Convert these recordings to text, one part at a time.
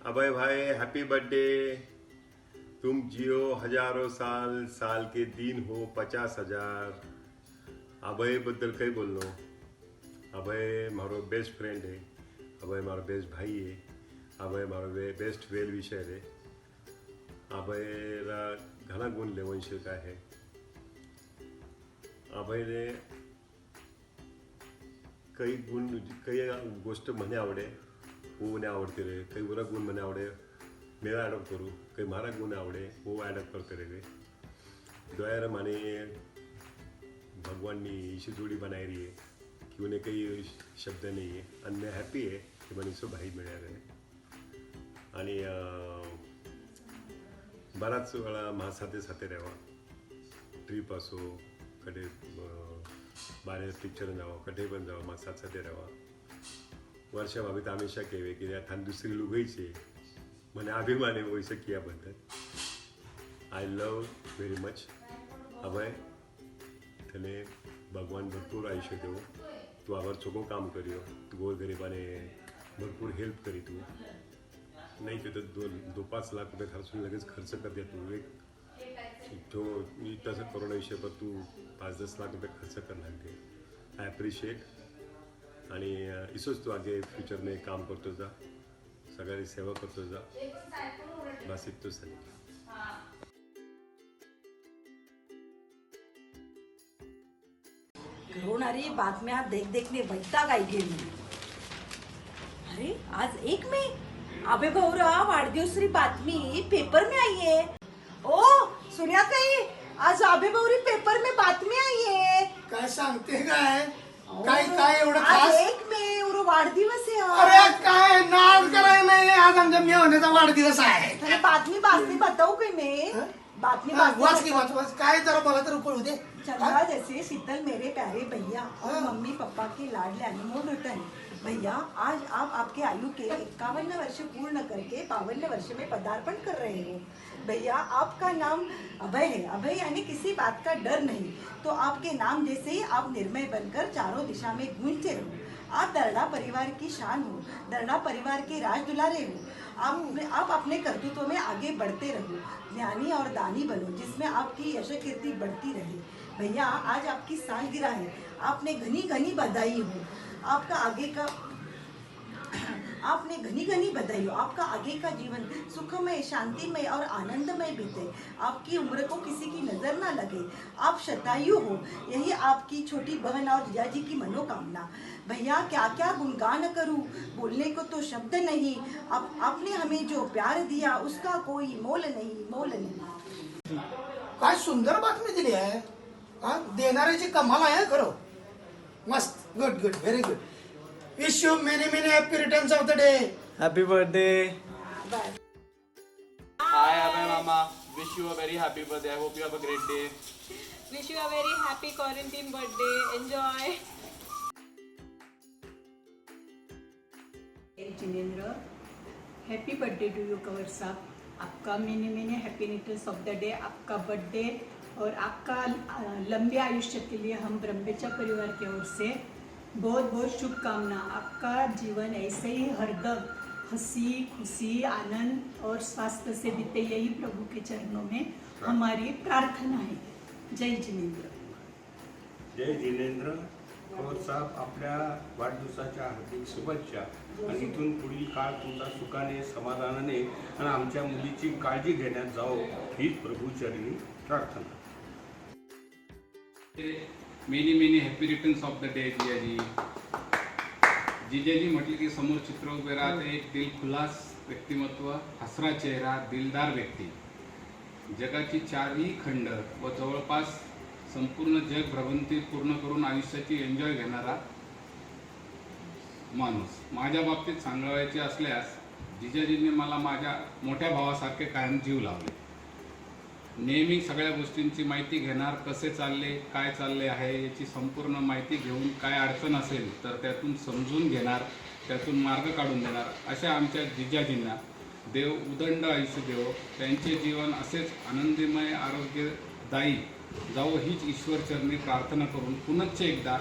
अभय भाई happy birthday. तुम जियो हजारों साल, साल के दिन हो 50,000। अभय बद्दल काही बोललो। अभय मारो बेस्ट फ्रेंड है, अभय मारो बेस्ट भाई है, अभय मारो बेस्ट वेल विशर है। अभयला घना गुण लेवंशी काय है। अभयने काही गुण काही गोष्ट म्हणे आवडे वो મને આવડતી રહે, કઈ ઓરા ગુણ મને આવડે મેળા એડપ્ટ કરું, કઈ મારા ગુણ આવડે वो એડપ્ટ કરते रहे। दयार माने भगवान ने इसी जोड़ी बनाई रही है कि उन्हें कई शब्द नहीं है और मैं हैप्पी है कि मैंने सो भाई मिळा रहे। आणि बराच वेळा मा साथे साथे राहावा, ट्रिप असो कटे बाहेर पिक्चर जावं कटे पण जावं मा साथ साथे राहावा। वर्षा भाभी तो हमेशा कहे कि थान दूसरी लुगाई से मैंने अभिमान है वैसे किया बदल। आई लव वेरी मच अभय, तेने भगवान भरपूर आयुष्य देव। तू आवर चोखो काम करियो, गोर गरीबाने भरपूर हेल्प करी। तू नहीं तो 2-5 लाख रुपये खर्चून लगेच खर्च कर दे। तू एक तो तसं कोरोना विषय पर तू 5-10 लाख रुपये खर्च करणार ते आई अप्रिशिएट। आणि इसोच तू आगे फ्यूचर में काम करतो जा, सगळ्यांची सेवा करतो जा, बस इतकंच सांगितलं। रोणारी बातम्या देखने वैताग आई गेली। अरे आज 1 मई अबे भाऊरा वाढदिवसरी बातमी पेपर में आई है। ओ सूर्याताई, आज अबे भाऊरी पेपर में बातमी आई है। काय सांगते काय काय एवढं आज खास? 1 मई उरो वाढदिवस है। अरे काय नाच करायला नाही, आज आमच्या मेवण्याचा वाढदिवस आहे। अरे बातमी बताऊ काय मैं बातमी वाच की वाच काय जरा मला तर कळू दे। चंद्रा जैसे शीतल मेरे प्यारे भैया और मम्मी पापा के लाडले अनमोल रतन भैया, आज आप आपके आयु के 51 वर्ष पूर्ण करके 52 वर्ष में पदार्पण कर रहे हो। भैया आपका नाम अभय है, अभय यानी किसी बात का डर नहीं। तो आपके नाम जैसे ही आप निर्मय बनकर चारों दिशा में गूंजते रहो। आप दरड़ा परिवार की शान हो, दरड़ा परिवार के राज दुलारे हो। आप अपने कर्तृत्व में आगे बढ़ते रहो, ज्ञानी और दानी बनो, जिसमें आपकी यश कीर्ति बढ़ती रहे। भैया आज आपकी सालगिरह है, आपने घनी घनी बधाई हो। आपका आगे का आपने घनी घनी बधाई हो। आपका आगे का जीवन सुखमय, शांतिमय और आनंदमय बीते। आपकी उम्र को किसी की नजर ना लगे, आप शतायु हो, यही आपकी छोटी बहन और जिजाजी की मनोकामना। भैया क्या क्या गुणगान करूं, बोलने को तो शब्द नहीं। आपने हमें जो प्यार दिया उसका कोई मोल नहीं। काय सुंदर बातमी दिली आहे। देणाऱ्याची कमाल आहे खरं। मस्त, good good, very good. Wish you many many happy returns of the day. Happy birthday. Hi, Abhay Mama. Wish you a very happy birthday. I hope you have a great day. Wish you a very happy quarantine birthday. Enjoy. Jinendra, happy birthday to you Kanwar Sahab. आपका many many happy returns of the day. आपका birthday और आपका लंबे आयुष्य के लिए हम ब्रह्मेचा परिवार की or से बहुत बहुत शुभकामना। आपका जीवन ऐसे ही हरदम हंसी खुशी आनंद और स्वास्थ्य से बीते, यही प्रभु के चरणों में हमारी प्रार्थना है। जय जिनेंद्र। जय जिनेंद्र। कौर साहेब, आपल्या वाढदिवसाच्या हार्दिक शुभेच्छा आणि इथून पुढील काळ तुमचा सुखाने समाधानाने आणि आमच्या मुलीची काळजी घेण्यात जावो हीच प्रभूचरणी प्रार्थना। Many many happy returns of the day जिजाजी। जिजाजी म्हटले की समोर चित्र उभे राहते, एक दिलखुलास व्यक्तिमत्व, हसरा चेहरा, दिलदार व्यक्ती, जगाची 4ही खंड व जवळपास संपूर्ण जग भ्रमंती पूर्ण करून आयुष्याची एन्जॉय घेणारा माणूस। माझ्या बाबतीत सांगायचे असल्यास जिजाजींनी मला माझ्या मोठ्या भावासारखे कायम जीव लावले। नेहमी सगळ्या गोष्टींची माहिती घेणार, कसे चालले काय चालले आहे याची संपूर्ण माहिती घेऊन काय अडचण असेल तर त्यातून समजून घेणार, त्यातून मार्ग काढून देणार अशा आमच्या जिजाजींना देव उदंड आयुष्य देवो। त्यांचे जीवन असेच आनंदमय आरोग्यदायी जावो हीच ईश्वरचरणी प्रार्थना करून पुनश्च एकदा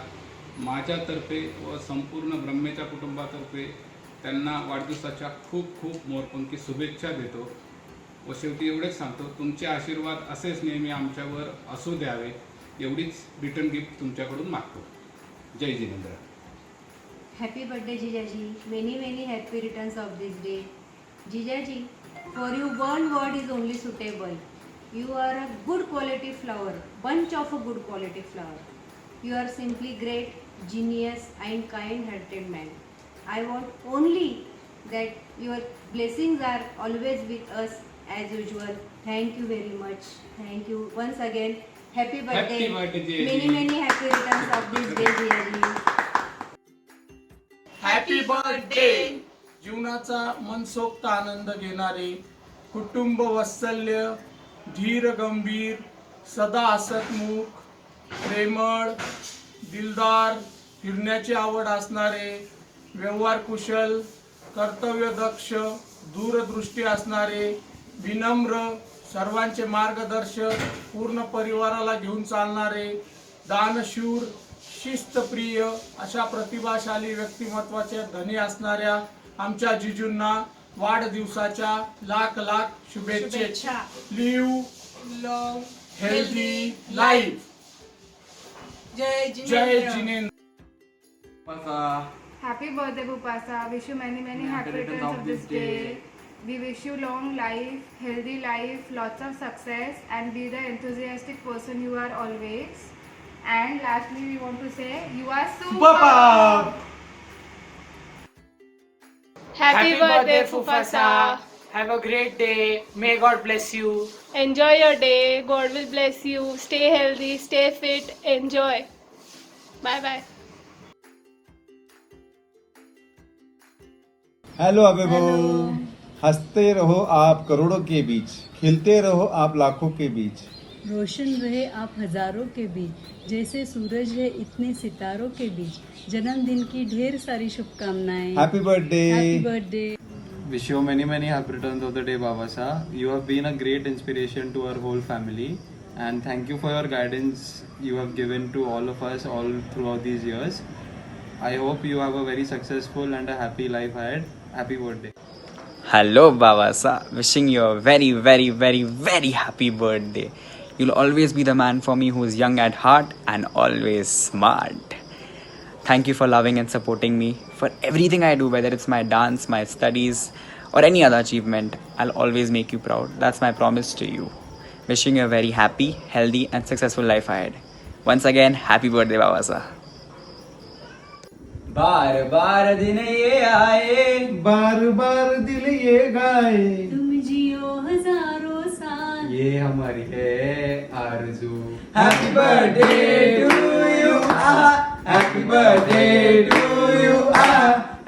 माझ्यातर्फे व संपूर्ण ब्रह्मेच्या कुटुंबातर्फे त्यांना वाढदिवसाच्या खूप खूप मोरपंखी शुभेच्छा देतो व शेवटी एवढेच सांगतो, तुमचे आशीर्वाद असेच नेहमी आमच्यावर असू द्यावे एवढीच रिटर्न गिफ्ट तुमच्याकडून मागतो. जय Jinendra. Happy birthday, Jijaji. Many, many happy returns of this day. Jijaji, for you one word is only suitable. You are a good quality flower, bunch of a good quality flower. You are simply great, genius and kind-hearted man. I want only that your blessings are always with us as usual. Thank you very much. Thank you once again. Happy birthday. Happy birthday, Jijaji. Many, many happy returns of this day, Jijaji. Happy birthday. जीवनाचा मनसोक्त आनंद घेणारे, कुटुंब वात्सल्य, धीर गंभीर, सदा हसतमुख, प्रेमळ, दिलदार, फिरण्याची आवड असणारे, व्यवहार कुशल, कर्तव्यदक्ष, दूरदृष्टी असणारे, विनम्र, सर्वांचे मार्गदर्शक, पूर्ण परिवाराला घेऊन चालणारे, दानशूर, शिस्तप्रिय अशा प्रतिभाशाली व्यक्तिमत्वाचे धनी असणाऱ्या आमच्या जिजूंना वाढदिवसाच्या लाख लाख शुभेच्छा. Live love healthy life. जय जय Jinendra. Happy birthday, Bupasa. Wish you many, many happy returns of this day. We wish you long life, healthy life, lots of success, and be the enthusiastic person you are always. And lastly, we want to say you are super. Happy birthday, Fufasa. Have a great day. May God bless you. Enjoy your day. God will bless you. Stay healthy, stay fit, enjoy. Bye bye. Hello अबेबो. हंसते रहो आप करोड़ों के beach, खिलते रहो आप लाखों के beach, Roshan रहे आप हजारों के बीच, जैसे सूरज है इतने सितारों के बीच. जन्मदिन की ढेर सारी शुभकामनाएं. Happy birthday. Happy birthday. Wish you many many happy returns of the day, Babasa. You have been a great inspiration to our whole family, and thank you for your guidance you have given to all of us all throughout these years. I hope you have a very successful and a happy life ahead. Happy birthday. Hello Babasa, wishing you a very very very very happy birthday. You'll always be the man for me who's young at heart and always smart. Thank you for loving and supporting me for everything I do, whether it's my dance, my studies, or any other achievement. I'll always make you proud. That's my promise to you. Wishing you a very happy, healthy, and successful life ahead. Once again, happy birthday, Babasa. बार बार दिन ये आए, बार बार दिल ये गाए, तुम जियो हजारों साल. ये हमारी है आरज़ू. Happy birthday to you, happy birthday to you,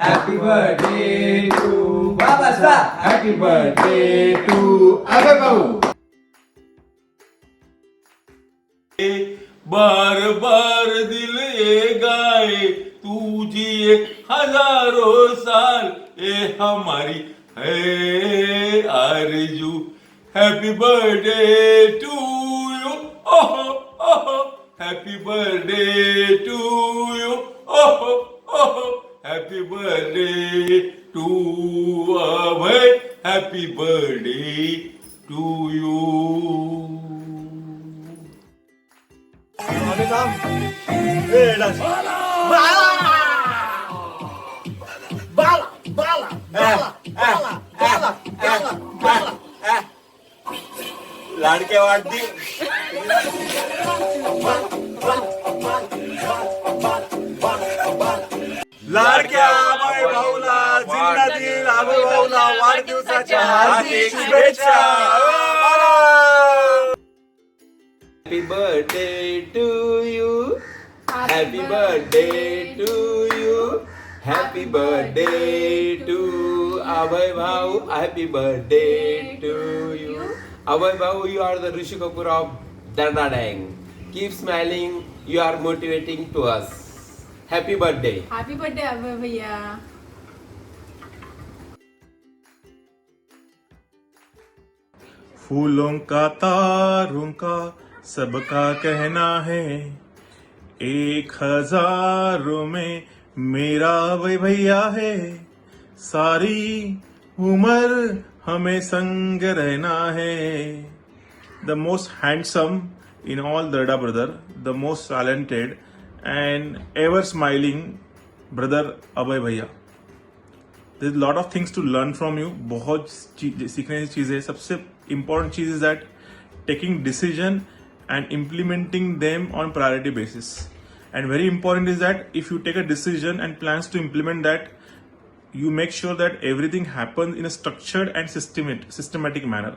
happy birthday to Babasa, happy birthday to अबेबो. बार बार दिल ये गाए, तू जिए हजारों साल, ये हमारी है आरज़ू. Happy birthday to you. ओहो ओहो. Happy birthday to you. ओहो ओहो. Happy birthday to Abhay. Happy birthday to you. लाडक्या वाढती लाडक्या अभय भाऊला, जिल्हातील अभय भाऊला वाढदिवसाच्या हार्दिक शुभेच्छा. Happy birthday to you. Happy birthday to you. Happy birthday to Abhay Bhau. Happy birthday to you. Abhay Bhau, you are the Rishi Kapoor of Dadadang. Keep smiling. You are motivating to us. Happy birthday. Happy birthday, Abhay Bhaiya. फूलों का तारों का सबका कहना है, 1000 में मेरा वही भैया है. सारी उम्र हमें संग रहना है. The most handsome in all the Darda brother, the most talented and ever smiling brother Abhay Bhaiya. There's a lot of things to learn from you. बहुत सीखने की चीज़ है. सबसे important cheese is that taking decision and implementing them on priority basis. And very important is that if you take a decision and plans to implement that, you make sure that everything happens in a structured and systematic manner.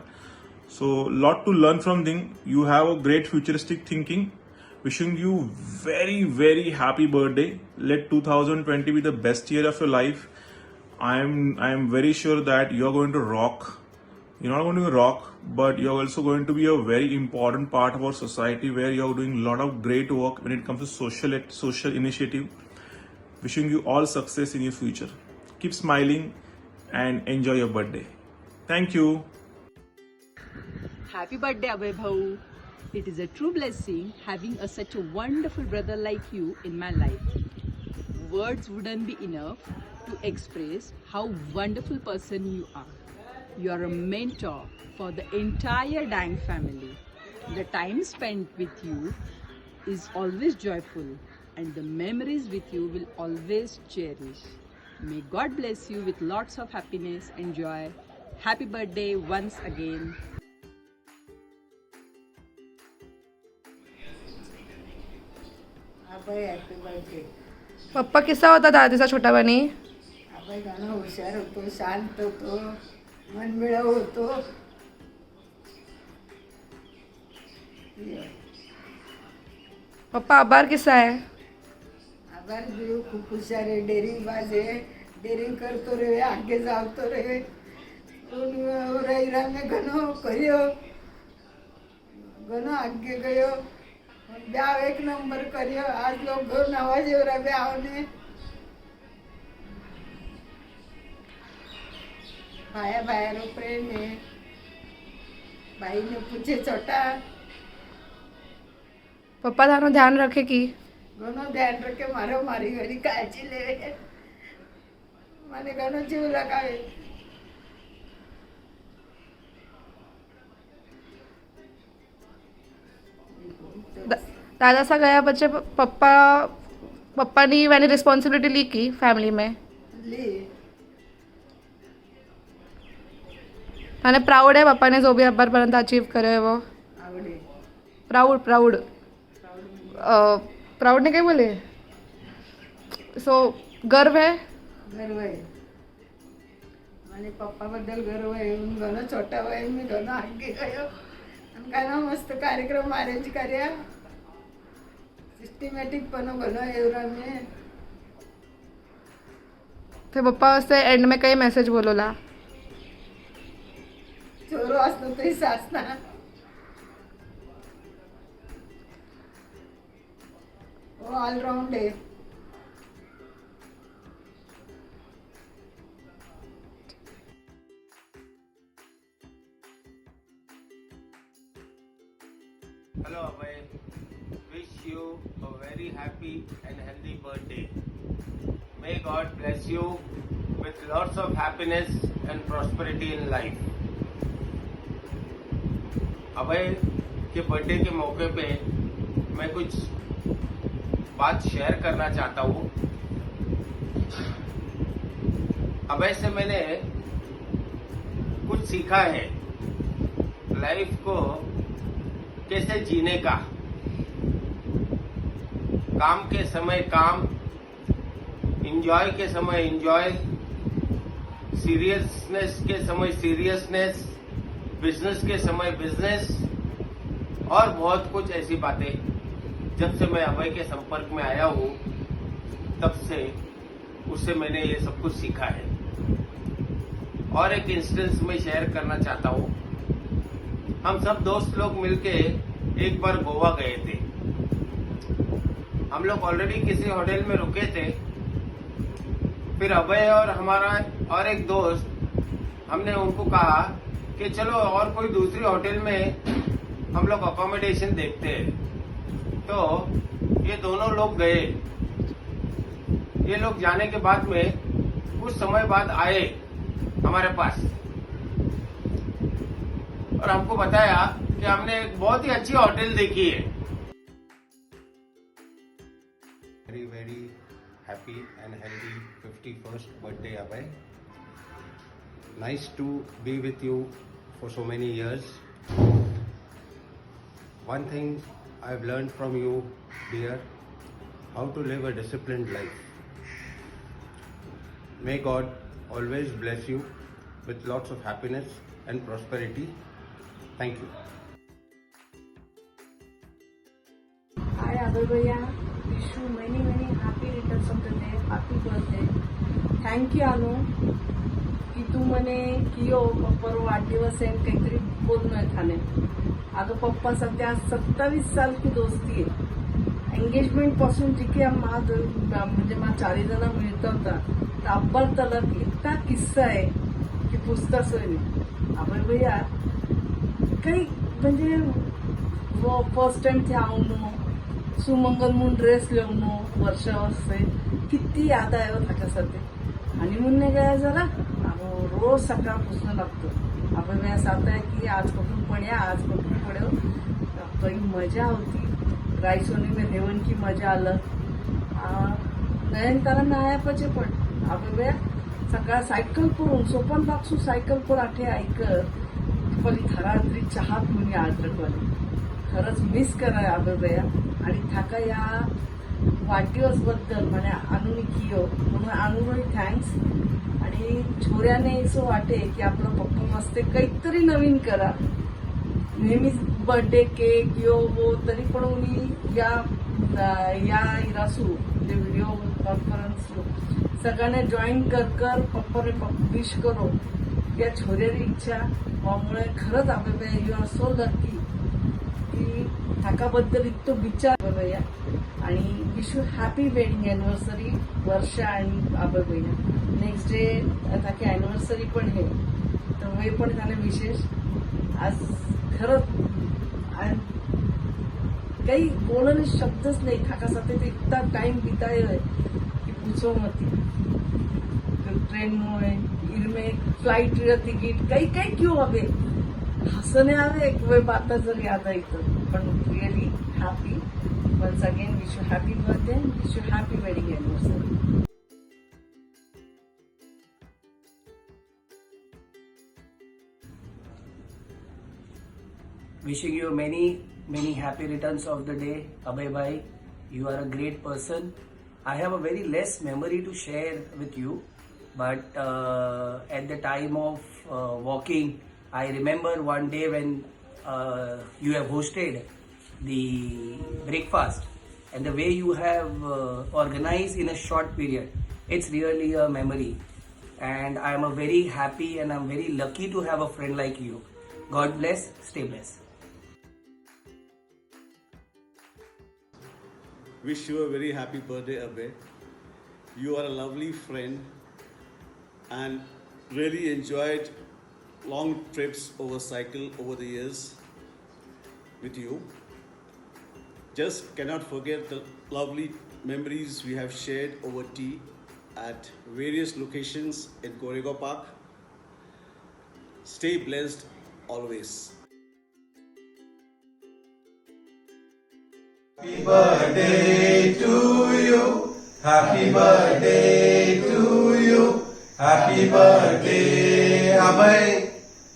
So lot to learn from them. You have a great futuristic thinking. Wishing you very, very happy birthday. Let 2020 be the best year of your life. I am very sure that you are going to rock. You're not going to rock, but you're also going to be a very important part of our society where you're doing a lot of great work when it comes to social initiative. Wishing you all success in your future. Keep smiling and enjoy your birthday. Thank you. Happy birthday, Abhay Bhau. It is a true blessing having such a wonderful brother like you in my life. Words wouldn't be enough to express how wonderful person you are. You are a mentor for the entire Dang family. The time spent with you is always joyful and the memories with you will always cherish. May God bless you with lots of happiness and joy. Happy birthday once again. Abhay happy birthday. पप्पा कसा होता दादीचा छोटापणी? अभय गाणं हुशार होतो, शांत होतो, मनमिळाऊ होतो. पप्पा आभार किस्सा है? आभार देव खूप हुशार आहे, डेअरिंग बाज आहे, डेअरिंग करतो रे, आगे जावतो रे. रही में घनो करियो, घनो आगे गयो, ब्याह एक नंबर करियो. आज लोग घर नवाज हो रहा ब्याह ने. भाया भाया प्रेम है, भाई ने पूछे छोटा. पप्पा थानो ध्यान रखे की? घणो ध्यान रखे, मारो मारी घरी काळजी ले. મને ઘણો જીવ લગાવે. दादा सा गया बच्चे पप्पा ने मैंने रिस्पॉन्सिबिलिटी ली की फैमिली में. ली. मैंने प्राउड है पप्पा ने जो भी अब्बरपर्यंत अचीव करे है वो. आवडे. प्राउड प्राउड ने काय बोले? सो गर्व है. गर्व आहे. મને પપ્પા બદલ ગર્વ आहे. ઘણો छोटा वय मी घणो आगे गयो आणि घणो मस्त कार्यक्रम अरेंज કર્યા. सिस्टमॅटिक पण घणो एवढा मी. ते पप्पा से एंड में काही मेसेज बोलवला? चोरो असतो तरी सासना. वो ऑलराउंड आहे. Hello Abhay, wish you a very happy and healthy birthday. May God bless you with lots of happiness and prosperity in life. Abhay के बर्थडे के मौके पे मैं कुछ बात शेयर करना चाहता हूँ. अभय से मैंने कुछ सीखा है लाइफ को कैसे जीने का. काम के समय काम, एंजॉय के समय एंजॉय, सीरियसनेस के समय सीरियसनेस, बिजनेस के समय बिजनेस और बहुत कुछ ऐसी बातें. जब से मैं अभय के संपर्क में आया हूँ तब से उससे मैंने ये सब कुछ सीखा है. और एक इंस्टेंस में शेयर करना चाहता हूँ. हम सब दोस्त लोग मिलके एक बार गोवा गए थे. हम लोग ऑलरेडी किसी होटल में रुके थे. फिर अभय और हमारा और एक दोस्त, हमने उनको कहा कि चलो और कोई दूसरी होटल में हम लोग अकोमोडेशन देखते हैं. तो ये दोनों लोग गए. ये लोग जाने के बाद में कुछ समय बाद आए हमारे पास और हमको बताया कि हमने एक बहुत ही अच्छी होटल देखी है. Very, very happy and healthy 51st birthday, Abhay. Nice to be with you for so many years. One thing I've learned from you, dear, how to live a disciplined life. May God always bless you with lots of happiness and prosperity. Thank you. Hi Abhay, wish you many happy returns of the day, happy birthday. Thank you Anu की तू म्हणे की यो पप्पावर वाढदिवस आहे काहीतरी बोलणं खाणे. अगं पप्पा सध्या 27 साल की दोस्ती आहे. एंगेजमेंट पासून जी की म्हणजे मा 4 जण मिळत होता अब्बल तलक इतका किस्सा आहे की पुस्तक सोयी. आपण भैया काही म्हणजे फर्स्ट टाइम थे आवनो सुमंगल म्हणून ड्रेस लेवनो वर्ष किती याद आहे थाका सध्या. आणि म्हणून गया जरा रोज सकाळपासून लागतो. आपण वेळा सांगताय की आज कुठून पड्या आज कुठून पड्यो काही मजा होती. रायसोनी में रेवन की मजा आलं. नयनतारा नायापाचे पण आपण वेळा सकाळ सायकल करून सोपन बागसू सायकल पर आठे ऐकत पली थरात्री चहा पिऊन आडरकवाली. खरंच मिस कराय आबेबया आणि थाका या वाढदिवस बद्दल म्हणे आणून कियो म्हणून आणूनही थँक्स. आणि छोऱ्याने असं वाटे की आपलं पप्पा मस्त काहीतरी नवीन करा. नेहमीच बर्थडे केक यो वो तरी पण मी या इरासू ते व्हिडिओ कॉन्फरन्स सगळ्यांना जॉईन कर पप्पाने विश करो या छोऱ्याची इच्छा त्यामुळे खरंच आबेबया यू आर सो लकी की थाकाबद्दल इतकं विचार भैया. आणि wish you happy wedding anniversary Varsha आणि आबेबया. नेक्स्ट डे ताकी अॅनिव्हर्सरी पण हे तर हे पण त्याने विशेष आज खरंच काही बोलणे शब्दच नाही. थाकासाठी ते इतका टाइम बिताए की पूछो मती. ट्रेनमुळे इरमे फ्लाईट तिकीट काही क्यों हवे हसणे हवे एक वेळ बाता जर याद येतं. पण really happy once again wish you happy birthday wish you happy wedding anniversary. Wishing you many happy returns of the day, Abhay bhai. You are a great person. I have a very less memory to share with you, but at the time of walking, I remember one day when you have hosted the breakfast and the way you have organized in a short period. It's really a memory, and I am a very happy and I'm very lucky to have a friend like you. God bless. Stay blessed. Wish you a very happy birthday, Abhay. You are a lovely friend and really enjoyed long trips over cycle over the years with you. Just cannot forget the lovely memories we have shared over tea at various locations in Korego Park. Stay blessed always. Happy birthday to you. Happy birthday to you. Happy birthday Abhay.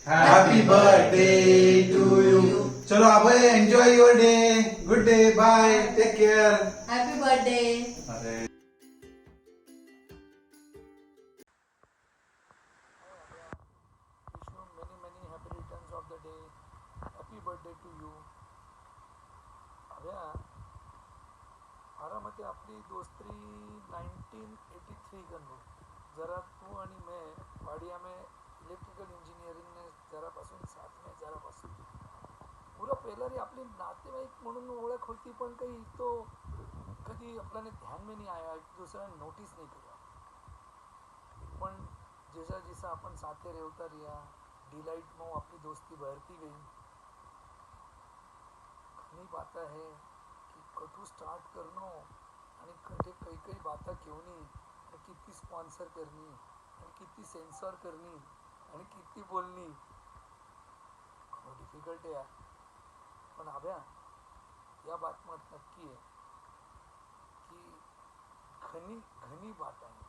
Happy birthday to you. चलो अभय enjoy your day. Good day. Bye. Take care. Happy birthday. अरे many happy returns of the day. Happy birthday to you. अभ्या मारा मते आपली दोस्ती 1983 गन्नो जरा तू आणि मैं वाडिया में इलेक्ट्रिकल इंजिनियरिंग ने जरा पासून साथ में जरा पासून पुरा पहिला री आपली नातेवाईक म्हणून ओळख होती पण काही तो कधी आपल्याने ध्यान में नहीं आया एक दूसरा नोटिस नहीं करा. पण जैसा जैसा अपन साथे रहता रहा डिलाइट में अपनी दोस्ती बढ़ती गई. नहीं पाता है कि कठू स्टार्ट करनो आणि कठे कई बातें क्यों नहीं किती स्पॉन्सर करनी आणि किती सेन्सॉर करणी आणि किती बोलणी खूप डिफिकल्ट आहे यार. पण अभ्या या बातम्यात नक्की आहे की घनी बात आहे.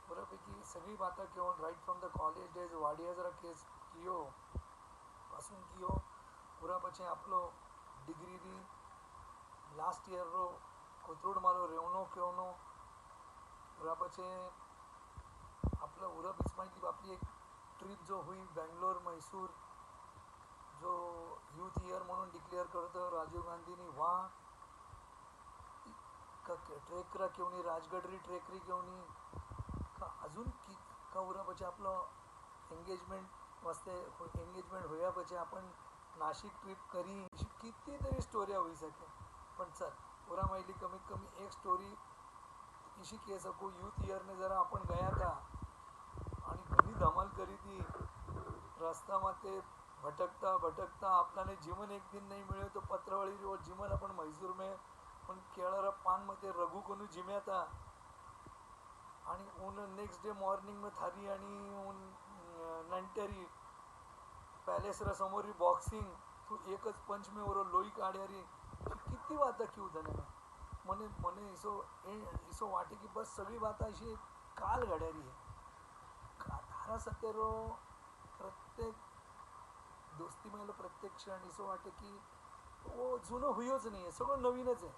बऱ्यापैकी सगळी बाता घेऊन right from the college days Wadia जरा केस कियो पासून कियो पूरा પછી આપણો ડિગ્રીની લાસ્ટ યરનો કોથરૂડ મારો રેવનો કેવનો પૂરા પછી आपलं उरा बिस्माईतली आपली एक ट्रिप जो हुई बेंगलोर मैसूर जो यूथ ईयर म्हणून डिक्लेअर करतं राजीव गांधीनी वा ट्रेकरा केवनी राजगडरी ट्रेकरी केवनी का अजून की का उरा પછી आपलं एंगेजमेंट वास्ते एंगेजमेंट होया પછી आपण नाशिक ट्रिप करी कितीतरी स्टोऱ्या होई सके. पण चल उरा माहिती कमीत कमी एक स्टोरी इशी कह सकूँ यूथ ईयर ने जरा अपन गया था आणि घणी धमाल करी थी. रस्त्याમાં ते भटकता आपल्याने जीवन एक दिन नहीं मिले तो पत्रवाड़ी वो जीवन अपन मैसूर में पण केळारा पान मध्ये रघु कोणू जिम्या था आणि उन नेक्स्ट डे मॉर्निंग में थारी आणि उन नंटरी पॅलेस रा समोरी बॉक्सिंग तू एकच पंच में ओरो लोई काढ्यारी किती वाता क्यों धने मने मने इसो वाटे की बस सगळी बात अशी काल घड्यारी आहे. धारा सत्तेरो प्रत्येक दोस्ती मेलो प्रत्येक क्षण इसो वाटे की वो जुनं हुयोच नाही आहे. सगळं नवीनच आहे.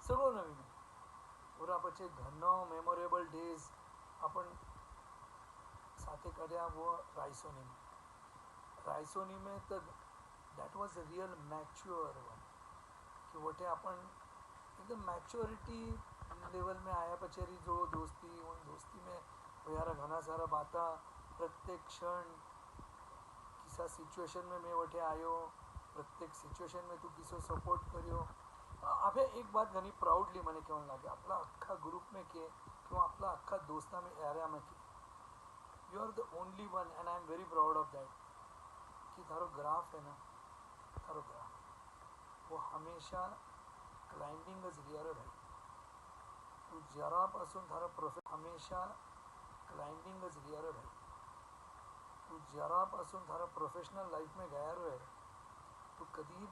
सगळं नवीन आहे. पुरा પછી ઘણો मेमोरेबल डेज अपन साथे કર્યા वो रायसोनी में तो that was a real mature one कि वोटे अपन एकदम मैच्योरिटी लेवल में आया पचेरी जो दोस्ती उन दोस्ती में वो यार घना सारा बाता प्रत्येक क्षण किसा सिचुएशन में मैं वोटे आयो प्रत्येक सिचुएशन में तू किसो सपोर्ट करियो. अबे एक बात घनी प्राउडली मैंने कहूँ लगे आपला अख्खा ग्रुप में के किंवा आपला अख्खा दोस्ता में एरिया में के you are the only one and I am very proud of that कि थारो ग्राफ है ना थारो ग्राफ वो हमेशा क्लाइंबिंगच रिया रे भाई. तू जरापासून थारा हमेशा क्लाइंबिंगच रिया रे भाई. तू जरापासून थारा प्रोफेशनल लाइफ में गया रे तू कधी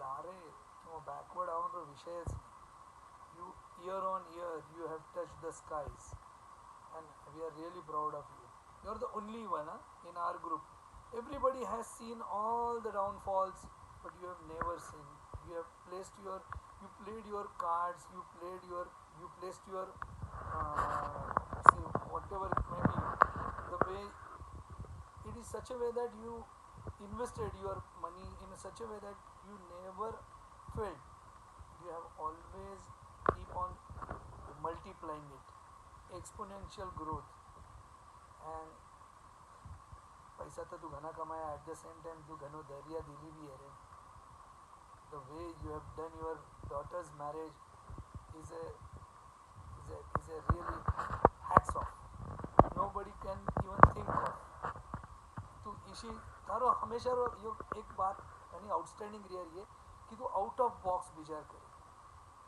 लारे किंवा बॅकवर्ड आवन रो विषयच नाही. You year on year you have touch the skies and we are really proud of you. You are the only one in our group. Everybody has seen all the downfalls, but you have never seen. You played your cards. You placed your see whatever it may be. The way it is such a way that you invested your money in such a way that you never felt. You have always keep on multiplying it, exponential growth. And पैसा तो तू घना कमाया at the same time तू घनो दरिया दिली भी है रे. The way you have done your daughter's marriage is a really hats off. Nobody can even think of. तू इसी तारो हमेशा रो यो एक बात यानी आउटस्टँडिंग रिया रही है कि तू आउट ऑफ बॉक्स विचार करे.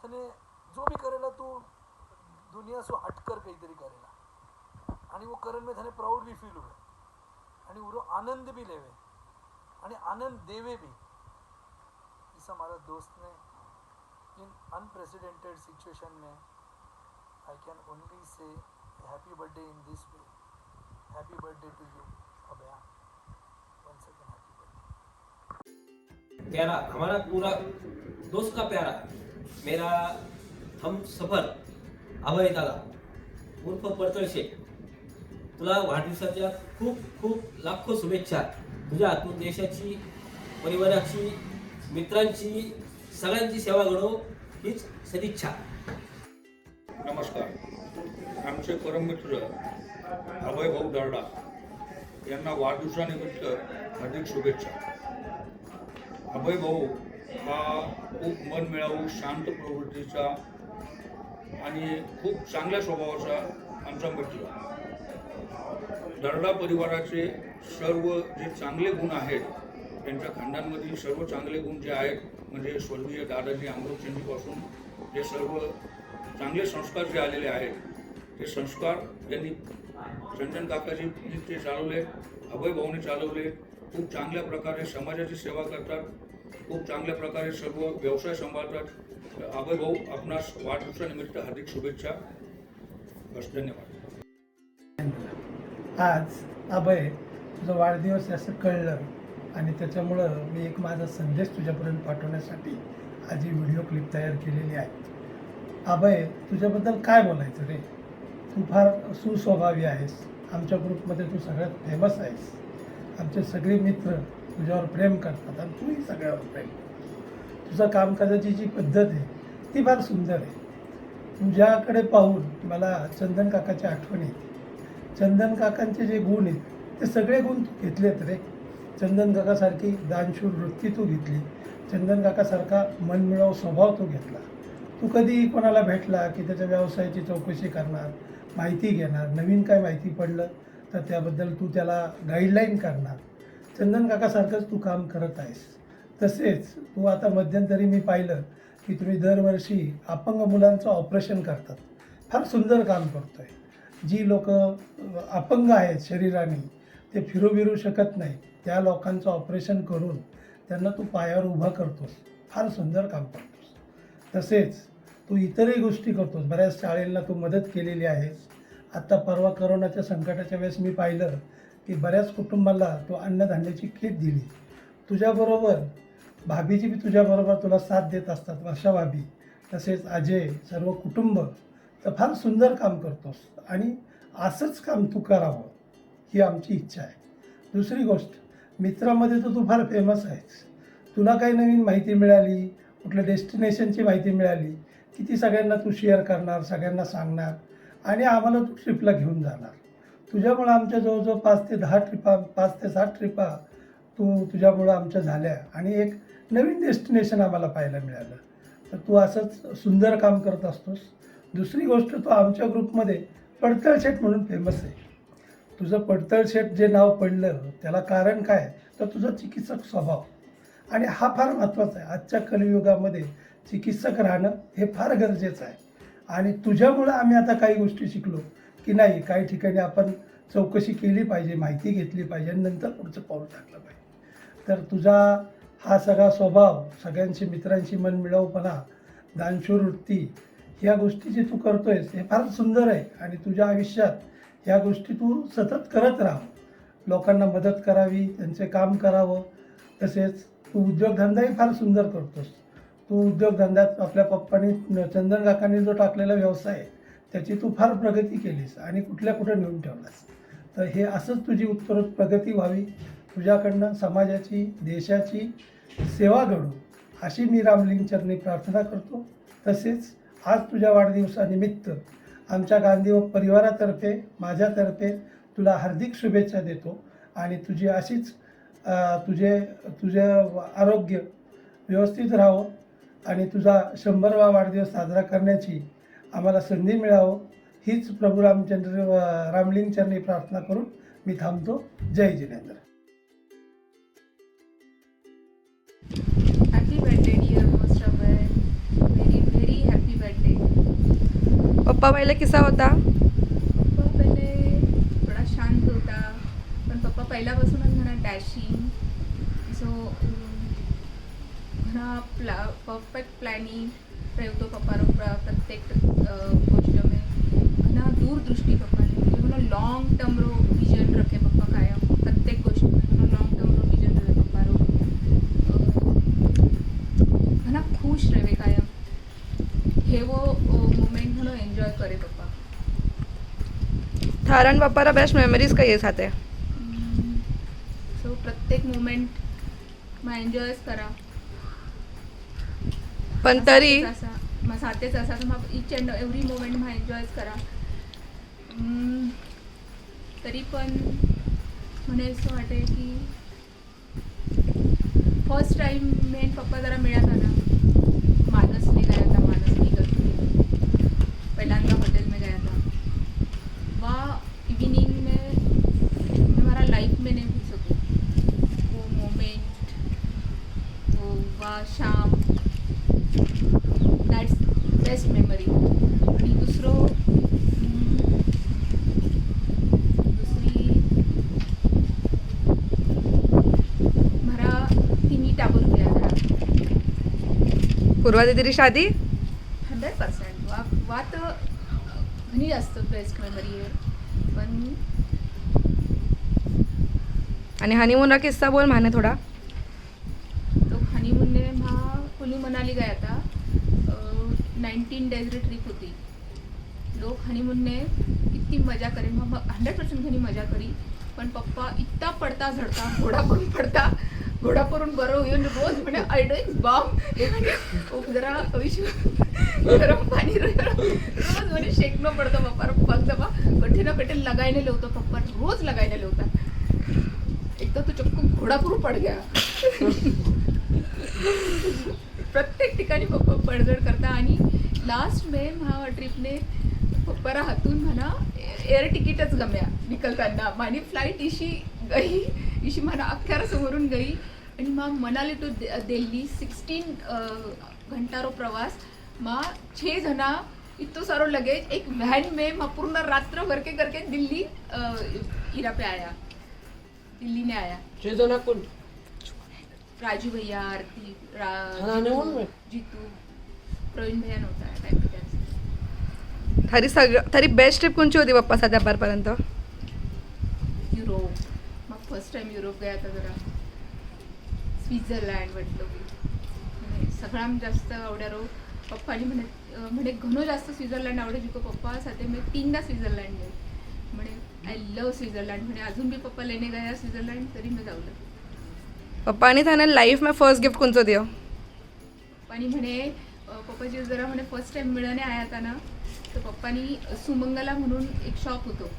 तने जो भी करेला तू दुनिया से हटकर काहीतरी करेला आणि वो करन में थाने प्राउडली फील हुए आणि उरो आनंद भी लेवे आणि आनंद देवे भी. इस हमारा दोस्त ने इन अनप्रेसिडेंटेड सिचुएशन में I can only say happy birthday in this way. Happy birthday to you Abhaya. Once again happy birthday. प्यारा हमारा पूरा दोस्त का प्यारा मेरा हम सफर अभय दादा उर्फ परतळ शेठ, तुला वाढदिवसाच्या खूप खूप लाखो शुभेच्छा. तुझ्या हातून देशाची, परिवाराची, मित्रांची, सगळ्यांची सेवा घडो हीच सदिच्छा. नमस्कार. आमचे परममित्र अभय भाऊ दर्डा यांना वाढदिवसानिमित्त हार्दिक शुभेच्छा. अभय भाऊ हा खूप मनमिळावू, शांत प्रवृत्तीचा आणि खूप चांगल्या स्वभावाचा आमचा मित्र. दर्डा परिवाराचे सर्व जे चांगले गुण आहेत, त्यांच्या खानदानमधील सर्व चांगले गुण जे आहेत, म्हणजे स्वर्गीय दादाजी अमृतचंदीपासून जे सर्व चांगले संस्कार जे आलेले आहेत हे संस्कार यांनी चंदन काकाजी ते चालवले, अभय भाऊने चालवले. खूप चांगल्या प्रकारे समाजाची सेवा करतात, खूप चांगल्या प्रकारे सर्व व्यवसाय सांभाळतात. अभय भाऊ आपणास वाढदिवसानिमित्त हार्दिक शुभेच्छा. बस, धन्यवाद. आज अभय तुझा वाढदिवस असं कळलं आणि त्याच्यामुळं मी एक माझा संदेश तुझ्यापर्यंत पाठवण्यासाठी आज ही व्हिडिओ क्लिप तयार केलेली आहे. अभय, तुझ्याबद्दल काय बोलायचं रे? तू फार सुस्वभावी आहेस. आमच्या ग्रुपमध्ये तू सगळ्यात फेमस आहेस. आमचे सगळे मित्र तुझ्यावर प्रेम करतात आणि तूही सगळ्यावर प्रेम करतो. तुझं कामकाजाची जी पद्धत आहे ती फार सुंदर आहे. तुझ्याकडे पाहून मला चंदन काकाची आठवण येते. चंदन काकांचे जे गुण आहेत ते सगळे गुण तू घेतलेत रे. चंदन काकासारखी दानशूर वृत्ती तू घेतली. चंदन काकासारखा मनमिळाऊ स्वभाव तू घेतला. तू कधी कोणाला भेटला की त्याच्या व्यवसायाची चौकशी करणार, माहिती घेणार, नवीन काय माहिती पडलं तर त्याबद्दल तू त्याला गाईडलाईन करणार. चंदन काकासारखंच तू काम करत आहेस. तसेच तू आता मध्यंतरी मी पाहिलं की तुम्ही दरवर्षी अपंग मुलांचं ऑपरेशन करतात. फार सुंदर काम करतो आहे. जी लोक अपंग आहेत शरीराने, ते फिरू शकत नाही, त्या लोकांचं ऑपरेशन करून त्यांना तू पायावर उभा करतोस. फार सुंदर काम करतोस. तसेच तू इतरही गोष्टी करतोस. बऱ्याच शाळेला तू मदत केलेली आहेस. आत्ता परवा करोनाच्या संकटाच्या वेळेस मी पाहिलं की बऱ्याच कुटुंबाला तू अन्नधान्याची किट दिली. तुझ्याबरोबर भाभीजी बी तुझ्याबरोबर तुला साथ देत असतात, वर्षा भाभी, तसेच अजय, सर्व कुटुंब. तर फार सुंदर काम करतोस आणि असंच काम तू करावं ही आमची इच्छा आहे. दुसरी गोष्ट, मित्रामध्ये तर तू फार फेमस आहेस. तुला काही नवीन माहिती मिळाली, कुठल्या डेस्टिनेशनची माहिती मिळाली की ती सगळ्यांना तू शेअर करणार, सगळ्यांना सांगणार आणि आम्हाला तू ट्रिपला घेऊन जाणार. तुझ्यामुळं आमच्या जवळजवळ 5 ते 7 ट्रिपा तुझ्यामुळं आमच्या झाल्या आणि एक नवीन डेस्टिनेशन आम्हाला पाहायला मिळालं. तर तू असंच सुंदर काम करत असतोस. दुसरी गोष्ट, तू आमच्या ग्रुपमध्ये पडतळ शेठ म्हणून फेमस आहे. तुझं पडतळ शेठ जे नाव पडलं त्याला कारण काय तर तुझा चिकित्सक स्वभाव. आणि हा फार महत्त्वाचा आहे. आजच्या कलियुगामध्ये चिकित्सक राहणं हे फार गरजेचं आहे. आणि तुझ्यामुळं आम्ही आता काही गोष्टी शिकलो की नाही, काही ठिकाणी आपण चौकशी केली पाहिजे, माहिती घेतली पाहिजे आणि नंतर पुढचं पाऊल टाकलं पाहिजे. तर तुझा हा सगळा स्वभाव, सगळ्यांशी मित्रांशी मनमिळाऊपणा, दानशूर वृत्ती, ह्या गोष्टी जे तू करतोयस हे फार सुंदर आहे. आणि तुझ्या आयुष्यात ह्या गोष्टी तू सतत करत राहा. लोकांना मदत करावी, त्यांचे काम करावं. तसेच तू उद्योगधंदाही फार सुंदर करतोस. तू उद्योगधंद्यात आपल्या पप्पांनी, चंदन काकांनी जो टाकलेला व्यवसाय आहे त्याची तू फार प्रगती केलीस आणि कुठे नेऊन ठेवलास. तर हे असंच तुझी उत्तरोत्तर प्रगती व्हावी. तुझ्याकडनं समाजाची, देशाची सेवा घडू अशी मी रामलिंगचरणी प्रार्थना करतो. तसेच आज तुझ्या वाढदिवसानिमित्त आमच्या गांधी व परिवारातर्फे, माझ्यातर्फे तुला हार्दिक शुभेच्छा देतो. आणि तुझी अशीच तुझे आरोग्य व्यवस्थित राहावं आणि तुझा 100वा वाढदिवस साजरा करण्याची आम्हाला संधी मिळावं हीच प्रभू रामलिंगचरणी प्रार्थना करून मी थांबतो. जय Jinendra. Happy birthday dear most अभय. very happy birthday. पप्पा पहले किसा होता? पप्पा पहिले थोडा शांत होता, पण पप्पा पहिल्यापासूनच म्हणा डॅशिंग, सो म्हणा परफेक्ट प्लॅनिंग ठेवतो पप्पा प्रत्येक गोष्ट में. म्हणा दूरदृष्टी पप्पाने, म्हणजे म्हणा लॉन्ग टर्म रो विजन रखे पप्पा कायम प्रत्येक गोष्ट में. म्हणा लॉन्ग टर्म रो विजन रहे पप्पा रो. म्हणा खुश रहे कायम. हे वो मोमेंट म्हणून एन्जॉय करे पप्पा. थारा आणि पप्पारा बेस्ट मेमरीज काही साथे? सो प्रत्येक मोमेंट मग एन्जॉयच करा. पण तरी मग साथेच असा तर मग इच अँड एव्हरी मोमेंट मग एन्जॉयच करा. तरी पण म्हणे असं वाटे की फर्स्ट टाइम मेन पप्पा जरा मिळत ना, मानसने गया था, मानसनी पहिल्यांदा हॉटेल में गया था. वह इवनिंग में हमारा लाइफ में नहीं भूल सकूँ वो मोमेंट, वो वह शाम. That's best memory. आणि दुसरं पूर्वा दीदी शादी 100% वा तर घणी जास्त बेस्ट मेमरी आहे पण आणि हनीमून का किस्सा बोल माने थोड़ा. तो हनीमून ने कुल्लू मनाली गया था. 19 डेज की ट्रिप होती. लोग हनीमून ने इतनी मजा करी 100% घणी मजा करी. पण पप्पा इतका पडता झडता घोडा करून बरं येऊन रोज म्हणे आयडोइंग बॉम्ब हे म्हणे जरा गरम पाणी रोज म्हणे शेकणं पडतं पप्पा फक्त कठे ना कठे लगायने लवतो पप्पा रोज लगायने लवता. एक तर तो चक्कू घोडापुरू पड गया. प्रत्येक ठिकाणी पप्पा पडझड करता आणि लास्ट में महा ट्रिपने पप्पारा हातून म्हणा एअर तिकीटच गम्या निकलताना मानी फ्लाईट इशी गई इशी म्हणा अख्ख्यारा समोरून गई आणि मा मनाली टू दिल्ली 16 घंटारो प्रवास मा 6 जना इतो सारो लगेज एक वैन में मा पूर्ण रात्र भर के करके दिल्ली इरा पे आया. दिल्ली ने आया 6 जना कौन? राजू भैया आरती में? जीतू प्रवीण भैया नव्हता टाइम पे. तरी बेस्ट ट्रिप कोणची होती पप्पा सध्यापर्यंत? युरोप मग फर्स्ट टाइम युरोप गया था. जरा स्वित्झर्लंड म्हटलं मी सगळ्यात जास्त आवडारो पप्पानी म्हणे घणो जास्त स्वित्झर्लंड आवडे जिको पप्पा साथे मी 3दा स्वित्झर्लंड गए म्हणे आय लव स्वित्झर्लंड म्हणे अजून भी पप्पा लेने गया स्वित्झर्लंड तरी मी जाऊलं. पप्पानी थाने लाईफ में फर्स्ट गिफ्ट कोणचं दियो? पप्पानी म्हणे पप्पाजी जरा म्हणे फर्स्ट टाइम मिळणे आया था ना तर पप्पानी सुमंगला म्हणून एक शॉप होतो.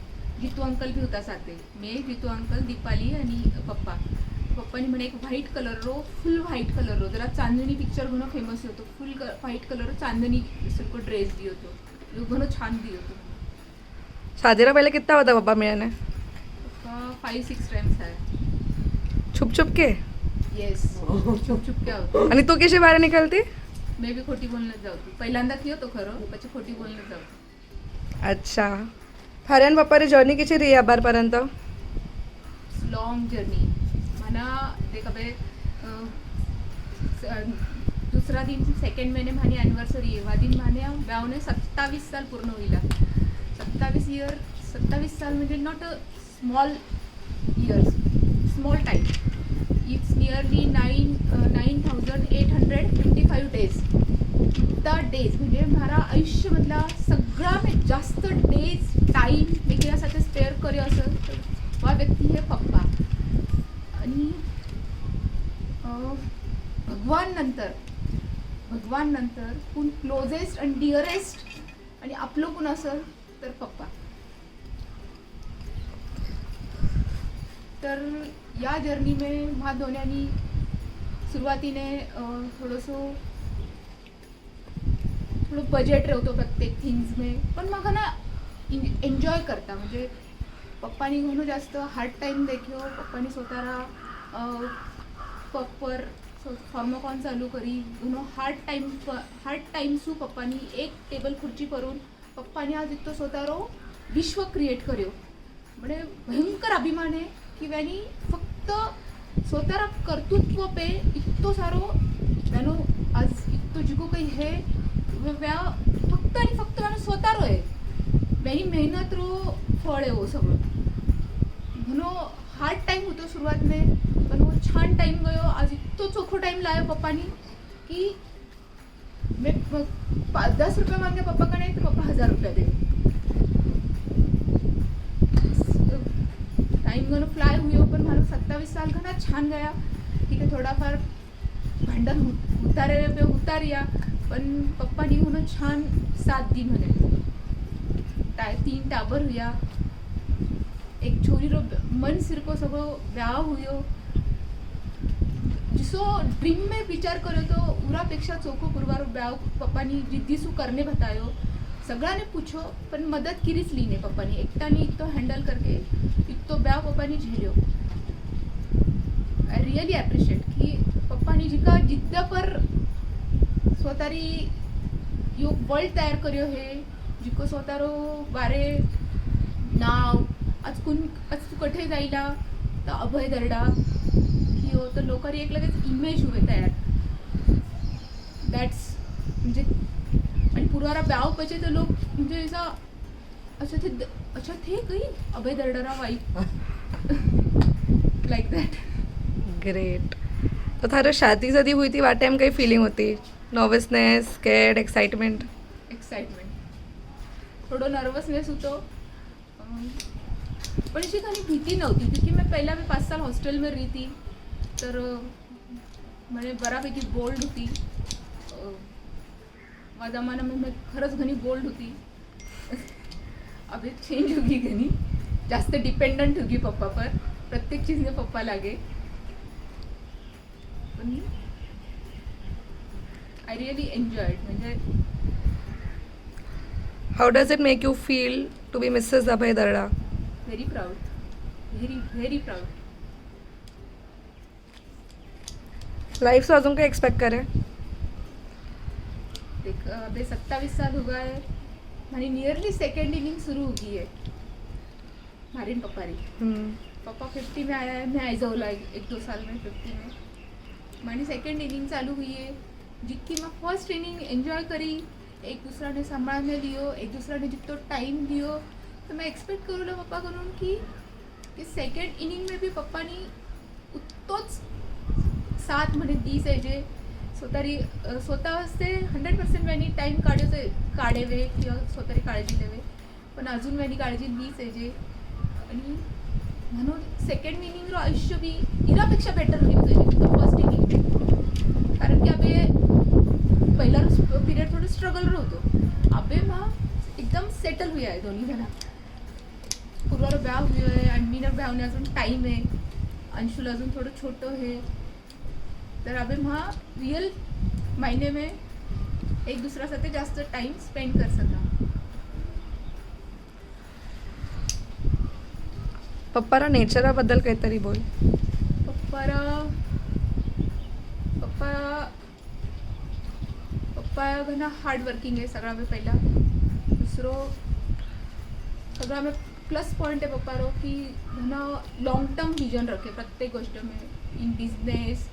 जितू अंकल भी होता साथे मी जितू अंकल दीपाली आणि पप्पा. पप्पानी म्हणे एक व्हाईट कलर रो फुल व्हाईट कलर रो जरा चांदनी पिक्चर घणो फेमस होतो. फुल व्हाईट कलर चांदनी को ड्रेस दी होतो घणो छान दी होतो. शादीला पहिले कितना होता पप्पा मिळाने? पप्पा 5-6 टाइम्स आहे. छुप छुप के? येस छुप छुप क्या होतो. आणि तू कशी बाहेर निकलती? मे बी खोटी बोलण्यात जाऊ. पहिल्यांदा की होतो खरं પછી खोटी बोलण्यात जाऊ. अच्छा फऱ्यान पप्पारी जर्नी कशी रही अबारपर्यंत? लॉंग जर्नी म्हणा ते कबे दुसरा दिन 2nd महीने मानी एनिवर्सरी आहे. वा दिन माने ब्यावने 27 साल पूर्ण होईल. 27 साल म्हणजे not a small years small time. It's nearly 9,855 days. इतका डेज म्हणजे मारा आयुष्यामधला सगळ्यात जास्त डेज टाईम मी यासाठी स्पेअर करी असं वा व्यक्ती हे पप्पा. आणि भगवान नंतर कोण क्लोजेस्ट आणि डिअरेस्ट आणि आपलं कोण असेल तर पप्पा. तर या जर्नी में ह्या दोन्यांनी सुरुवातीने थोडं बजेट रवतो प्रत्येक थिंग्स में पण म्हाका ना एन्जॉय करता म्हणजे पप्पानी घणो जास्त हार्ड टाइम देखियो. पप्पानी स्वतःला पप्पर फार्माकॉन चालू करी घणो हार्ड टाइम्सू पप्पानी एक टेबल खुर्ची करून पप्पानी आज इतको स्वतःरो विश्व क्रिएट कर्यो. म्हणजे भयंकर अभिमान आहे की व्यानी फक्त स्वतःला कर्तृत्व पे इतको सारो व्यानो आज इतको जिको काही हे व्या फक्त आणि फक्त व्यानो स्वतःरो आहे. व्यानी मेहनत रो फळ आहे हो सगळं. म्हणून हार्ड टाइम होतो सुरुवात में पण वो छान टाइम गयो. आज इतको चोखो टाइम लायो पप्पानी की मैं 10 रुपये मांगे पप्पा कडे तर पप्पा 1000 रुपये दे. टाइम गणो फ्लाय हुयो पण मला 27 साल घणा छान गया. ठीक आहे थोडाफार भांडण उतारिया पण पप्पानी म्हणून छान साथ दी म्हणे. 3 टाबर हुया. एक छोरी रो मन सिरको सगळो ब्याह हुयो. जिसो ड्रीम में विचार करो तो उरापेक्षा चोखो पुरवारो ब्याह पप्पानी जिद्दीसू करने बतायो. सगळ्याने पूछो पण मदत किरीच लीने पप्पानी एकटानी इतो हँडल करके इतो ब्याह पप्पानी झेल्यो. आई रियली एप्रिशिएट की पप्पानी जिका जिद्द पर स्वतारी यो वर्ल्ड तयार कर्यो हे जिको स्वतारो बारे नाव आज तू कठे जायला तर अभय दर्डा की हो तर लोकांनी एक लगेच इमेज हुए तयार. दॅट्स म्हणजे आणि पुरारा ब्याव पचे तो लोग म्हणजे ऐसा अच्छा थे कहीं अभय दरडरा वाइफ लाइक दैट। ग्रेट। तो थारो शादी जदी हुई थी वा टाइम कई फीलिंग होती? Nervousness, scared, excitement? एक्साइटमेंट, थोडं नर्वसनेस होतो, पण अशी काही भीती नव्हती क्योंकि मैं 5 साल हॉस्टेल में रही थी, तर मैंने बऱ्यापैकी बोल्ड होती वादामाना में, मैं खरंच घणी बोल्ड होती। अभी चेंज होगी घणी, जास्त डिपेंडेंट होगी पप्पा पर, प्रत्येक चीज में पप्पा लागे। पण I really enjoyed, म्हणजे How does it make you feel to be Mrs. Abhay Darda? very proud, very proud. Life से अजून काय एक्सपेक्ट करे? देख अभी 27 साल हो गए, हमारी नियरली सेकेंड इनिंग शुरू हो गई है मारिन पप्पारी। पप्पा 50 में आया है, मैं आई जाऊला 1-2 साल में 50 में, हमारी सेकेंड इनिंग चालू हुई है। जितकी मैं फर्स्ट इनिंग एंजॉय करी, एक दूसरा ने संभाळने लियो, एक दूसरा ने जितो टाइम दियो, तो मैं एक्सपेक्ट करूँ पप्पा करून की सेकेंड इनिंग में भी पप्पानी उतोच साथ म्हणे दीस आहे जे स्वतः से 100% वेनी टाइम काढेवे किंवा स्वतःची काळजी लेवे, पण अजून वेनी काळजी लीच आहे जे, आणि म्हणून सेकेंड इनिंग आयुष्य बी इरापेक्षा बेटर होईल फर्स्ट इनिंग, कारण की अबे पहिला पिरियड थोडं स्ट्रगल होतो, अबे मग एकदम सेटल हुई आहे दोन्ही जण। पूर्वाला ब्याह हुई है, अनमीनर ब्याहने अजून टाइम है, अंशुला अजून थोडं छोटं है, तर अबे महा रियल मायने में एक दूसरा साथे जास्त टाइम स्पेंड कर सका। पप्पारा नेचराबद्दल काहीतरी बोल। पप्पा घना हार्ड वर्किंग है सगळा में पहिला, दुसरो सगळा में प्लस पॉइंट है पप्पा रो कि घना लॉन्ग टर्म विजन रखे प्रत्येक गोष्ट में, इन बिजनेस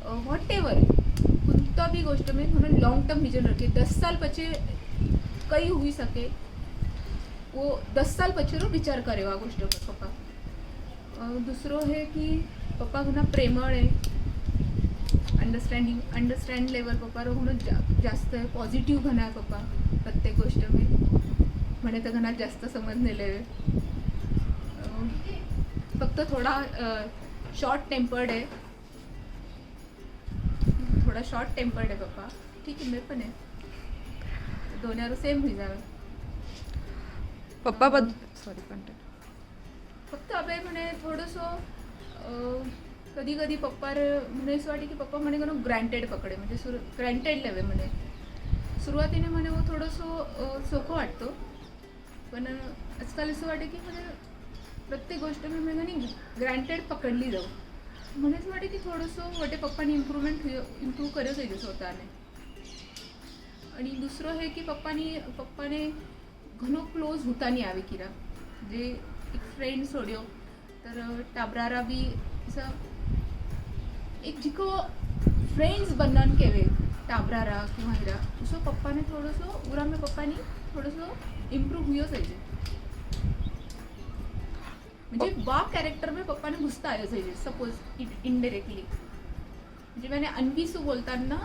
वॉट एवर कोणता भी गोष्ट में उन्होंने लॉन्ग टर्म विजन रखे। 10 साल पचे कई हुई सके वो 10 साल पचे रो विचार करे आ गोष्ट पर पप्पा। दूसरो है कि पप्पा घना प्रेमळ है, अंडरस्टँड लेवल पप्पा रो म्हणून जास्त है, पॉझिटिव्ह घना है पप्पा प्रत्येक गोष्ट में, म्हणे तर घना जास्त समजने लेवे। फक्त थोड़ा शॉर्ट टेम्पर्ड है, थोड़ा शॉर्ट टेम्पर्ड है पप्पा, ठीक है मैं पण है, दोन्ही सेम हुई जावे। पप्पा सॉरी कंटेंट फक्त अबे म्हणे थोडंसं कधी कधी पप्पा म्हणे असं वाटे की पप्पा म्हणे का ग्रँटेड पकडे, म्हणजे ग्रँटेड लेवे म्हणे सुरुवातीने म्हणे वो थोडंसं सोपं वाटतो, पण आजकाल असं वाटे की म्हणजे प्रत्येक गोष्ट मी म्हणे ग्रँटेड पकडली जाऊ, म्हणून वाटे की थोडंसं वाटे पप्पाने इम्प्रूव्ह करत आहे स्वतःने। आणि दुसरं हे की पप्पाने घणो क्लोज होतानी आवे किरा, जे एक फ्रेंड सोड्यो तर टाबरारा भी असं एक जिको फ्रेंड्स बनन केवे टाबरारा किंवा हिरा, उसो पप्पाने थोडंसं उरा में पप्पानी थोडंसं इम्प्रूव्ह हुयो चाहिए, म्हणजे बा कैरेक्टर में पप्पा ने घुसता आया चाहिए सपोज इनडायरेक्टली, म्हणजे मैंने अनवी से बोलताना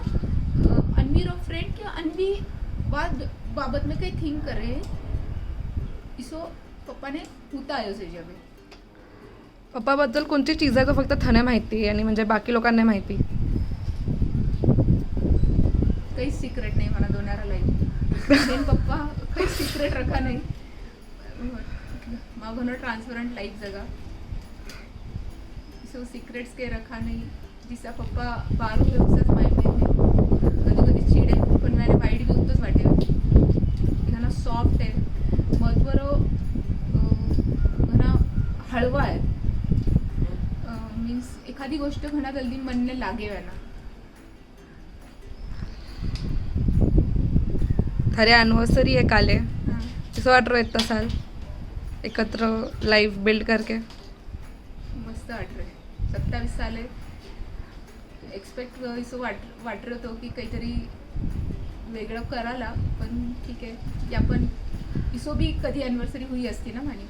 अनवी रो फ्रेंड किंवा अनवी बाबत में काही थिंक करे इसो पप्पा ने होता आया चाहिए। अभी पप्पाबद्दल कोणती चीज आहे का फक्त थने माहिती आणि म्हणजे बाकी लोकांना माहिती? काही सिक्रेट नाही मला दोनारा लाईफ, पप्पा काही सिक्रेट रखा नाही, मागोनो ट्रांसपेरेंट लाइफ जगह, सो सीक्रेट्स के रखा नहीं, जिसा पप्पा बारू है उसच माइंड में कधी कधी चिड़े, पण मैंने वाईट भी उतोच वाटे घना सॉफ्ट है, महत्वरो घना हळवा है, मीन्स एखादी गोष्ट घना जल्दी मनने लागे वेना। थारे एनिवर्सरी है काले, कसं वाट रहा इतना साल एकत्र लाइफ बिल्ड करके? मस्त वाट रहे, 27 साल है, एक्सपेक्ट इसो वाट रहे तो कि काहीतरी वेगळं करायला, पण ठीक आहे. या पण इसो बी कधी ॲनिव्हर्सरी हुई असती ना म्हणे,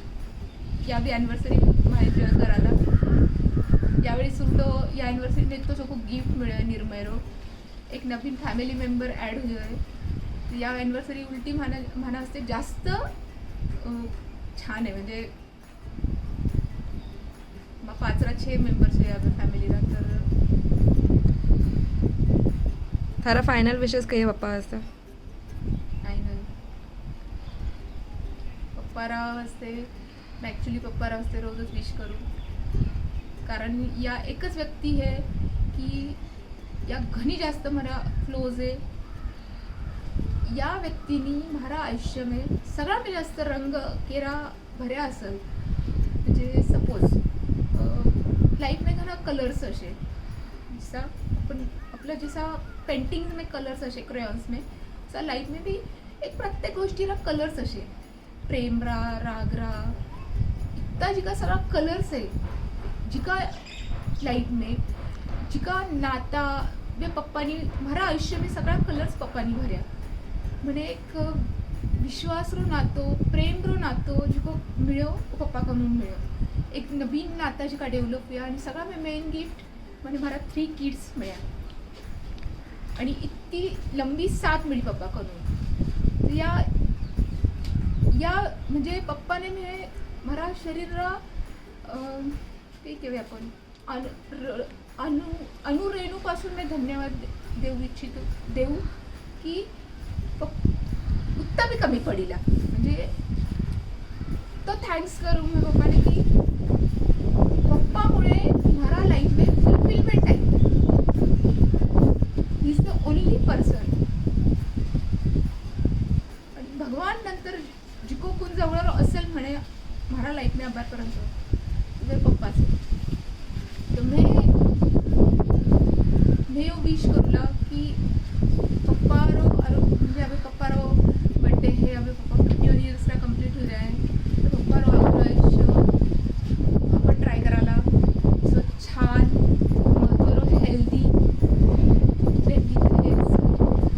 या बी ॲनिव्हर्सरी माझ्या करायला. यावेळी सुद्धा या ॲनिव्हर्सरीने तो जो खूप गिफ्ट मिळेल निर्मयरो, एक नवीन फॅमिली मेंबर ॲड होईल. या ॲनिव्हर्सरी उलटी म्हणा असते जास्त छान आहे. म्हणजे मग 5-6 मेंबर्स आहे आता फॅमिलीला. तर थारा फायनल विशेष काही पप्पा असतं फायनल पप्पाराव असते. मी ॲक्च्युली पप्पाराव असते रोजच विश करू, कारण या एकच व्यक्ती आहे की या घणी जास्त मला क्लोज आहे. या व्यक्तीनी मारा आयुष्य में सगळ्यात जास्त रंग केरा भऱ्या असेल. म्हणजे सपोज लाईफ में घणा कलर्स असे, जसा आपण आपलं जसा पेंटिंग्स में कलर्स असे क्रेयॉन्स में, तसा लाईफ में भी एक प्रत्येक गोष्टीला कलर्स असे. प्रेम रा, राग रा, इतका जिका सगळा कलर्स आहे जिका लाईफ में, जिका नाता बे पप्पानी मारा आयुष्य में सगळा कलर्स पप्पानी भऱ्या. म्हणे एक विश्वासरू नातो, प्रेमरू नातो जिको मिळो पप्पाकडून मिळो. एक नवीन नाता जिका डेव्हलप हुया, आणि सगळा मेन गिफ्ट म्हणजे मला 3 किड्स मिळ्या, आणि इतकी लंबी साथ मिळी पप्पाकडून. तर या म्हणजे पप्पाने मी मला शरीर काही केव्हा आपण अनुरेणूपासून मी धन्यवाद देऊ इच्छितो देऊ की उत्ता बी कमी पडिला. म्हणजे तो थँक्स करू मी पप्पाने की पप्पामुळे मारा लाईफ में फुलफिलमेंट आहे. He is the only person. आणि भगवान नंतर जिको कोण जवळ असेल म्हणे मारा लाईफ में आबारपर्यंत तुझे पप्पाच. तर मी विश करूला की पप्पारो म्हणजे अबे पप्पारो बर्थडे है, अबे पप्पा 50 इयर्सला कंप्लीट हो जाए. तर पप्पारो आपलं आयुष्य आपण ट्राय करायला सो छान थोडं हेल्दी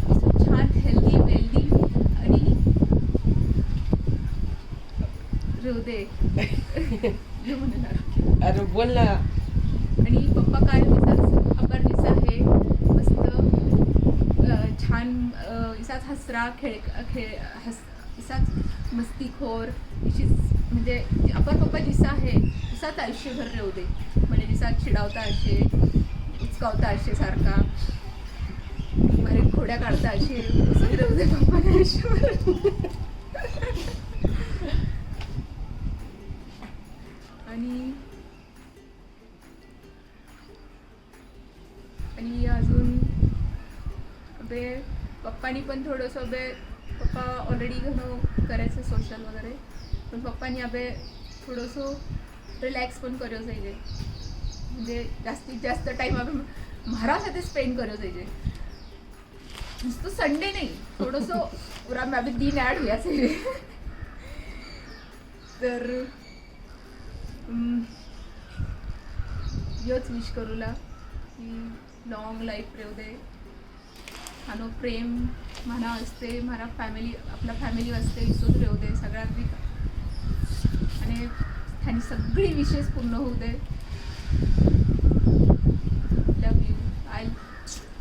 सो छान हेल्दी वेल्दी आणि हृदय अरे बोल ना. आणि पप्पा काय आभार दिसा आहे मस्त छान इसाच हसरा इसाच मस्तीखोर म्हणजे आपण पप्पा जिसा आहे इसाच आयुष्यभर राहू दे. म्हणजे जिसा चिडावता असे, उचकावता असे सारखा, मारे खोड्या काढता असे असंही राहू दे पप्पाने आयुष्यभर. आणि अजून बे पप्पानी पण थोडंसं पप्पा ऑलरेडी घणं करायचं सोशल वगैरे, पण पप्पानी अबे थोडंसं रिलॅक्स पण करो जायचे. म्हणजे जास्तीत जास्त टाईम आपण म्हारासाठी स्पेंड करो जायचे. नुसतं संडे नाही, थोडंसं पुरा मी दिन ॲड व्हायचं. तर योच विश करूला की लॉंग लाईफ राहू दे. आणि प्रेम म्हणा असते, म्हणा फॅमिली आपला फॅमिली असते इसोच राहू दे सगळ्यात बी, आणि त्यांनी सगळी विशेष पूर्ण होऊ दे. Love you. I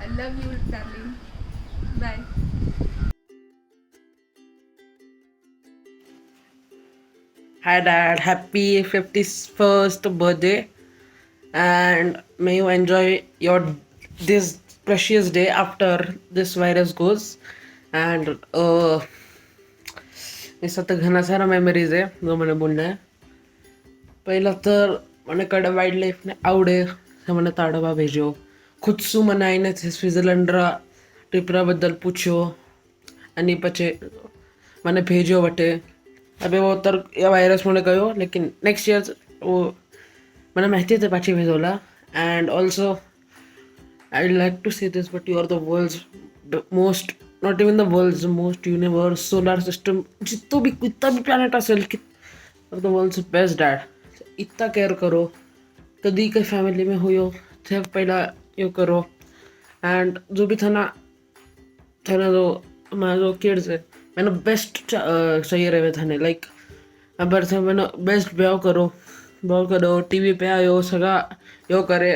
love you darling. Bye. Hi Dad, happy 51st birthday, and may you enjoy this precious day after this virus goes. And इसका तो घना सारा मेमोरीज है जो मैंने बोलना है. पहला तो मैंने कड़ा वाइल्ड लाइफ ने आवड़े से मैंने ताड़वा भेजो. खुद सु मैंने आईने थे स्विट्जरलैंड ट्रिपरा बदल पूछो, आणि पचे मैंने भेजो बटे. अबे वो तर या वायरस मुळे गयो, लेकिन नेक्स्ट ईयर वो मैंने माहिती थे पाची भेजोला. And also I would like to say this, but you are the world's most, not even the world's most universe solar system जितना भी प्लैनेट असेल की द वर्ल्ड्स बेस्ट डैड. इतना केअर करो. कधी काही फॅमिली में हो ते पहिला यो करो. एंड जो भी थाना जो मां जो किड्स है मैंने बेस्ट चाहिए रहे थाने लाइक अबर थे मैंने बेस्ट ब्याव करो टीवी पे आयो सगा यो करे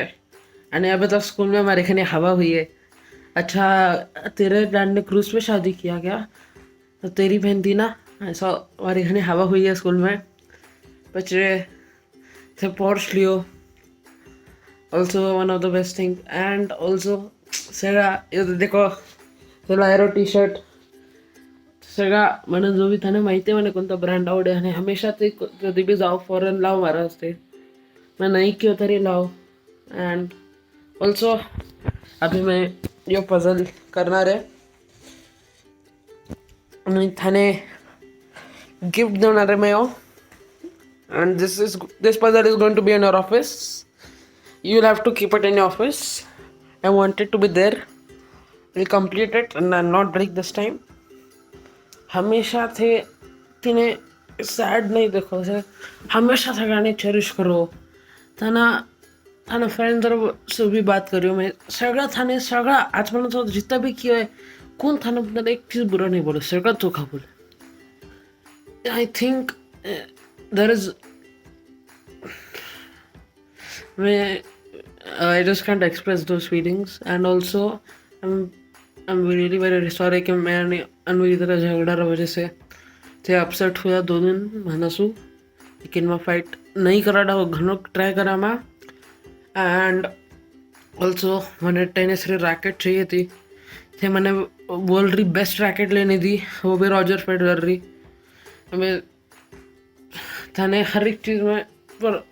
अने अब तो स्कूल में हमारे खाने हवा हुई है। अच्छा तेरे डैड ने क्रूज पे शादी किया क्या? तो तेरी बहन थी ना, ऐसा हमारे खाने हवा हुई है स्कूल में। बच्चे थे पोर्श लियो also one of the best thing and also सेगा ये देखो चला एरो टी शर्ट सगळा મને जो भी थाने माहिती है मैंने कोणता ब्रँड आवडे आणि हमेशा ते कधी भी जाओ फॉरेन लाव मारा असते मैं नहीं क्यों तरी लाव एंड ऑल्सो अभी मैं यो पजल करणार आहे आणि थाने गिफ्ट देणार आहे मैं यो and this puzzle is going to be in your office. You'll have to keep it in your office. I want it to be there. We'll complete it and I'll not break this time. हमेशा थे तिने sad नहीं देखो से हमेशा था गाने cherish करो थाना फ्रेंड से भी बात करियो मैं सगड़ा थाने सगड़ा आज मैंने तो जितना भी किया है कौन थाना मतलब एक चीज़ बुरा नहीं बोले सगड़ा चोखा बोले। I think there is I just can't express those feelings and also I'm really very sorry कि मैं अनवरी तरह झगड़ा रहा वजह से थे अपसेट हुआ 2 दिन मानसू लेकिन मैं फाइट नहीं करा था घणो ट्राई करा मैं एंड ऑल्सो मैंने टेनिस री रैकेट चाहिए थी थे मैंने बोल रही बेस्ट रैकेट लेनी थी वो भी रॉजर फेडरर रही हमें थाने हर एक चीज़ में पर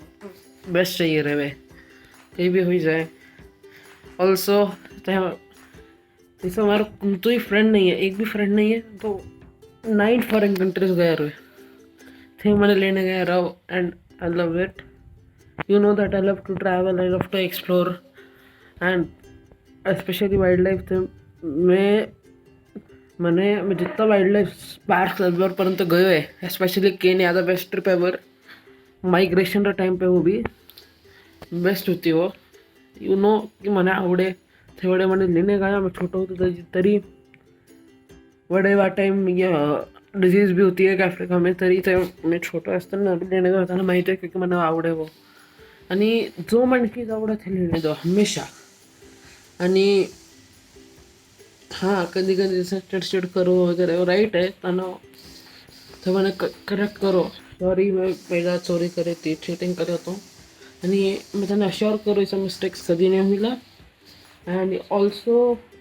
बेस्ट चाहिए रहे ये भी हो जाए। ऑल्सो जैसे हमारा तो ही फ्रेंड नहीं है एक भी फ्रेंड नहीं है तो 9 फॉरेन कंट्रीज गया रहे थे मैंने लेने गया रहा and I love it you know that I love to travel I love to explore and specially wild life थे मैं जितना वाइल्ड लाइफ पार्क पर्यंत गयो है specially Kenya the best trip ever migration time पे वो भी बेस्ट होती वो यू नो कि मैंने आवडे थे वडे मैंने लेने गया मैं छोटा होता तरी वडे वा टाइम ये डिजीज़ भी होती है अफ्रीका में तरी ते मैं छोटा असताना लेने गया था माहिती आहे क्योंकि मैंने आवडे वो आणि जो मनकी आवडे थे लेने दो हमेशा आणि हाँ कभी कभी जैसे चिड़चिड़ करो वगैरह राइट है तना तो मैंने करेक्ट करो सॉरी मैं पहला चोरी करे थी चीटिंग करे तो आणि मैं तने अश्योर करो ऐसा मिस्टेक्स कभी नहीं मिला and also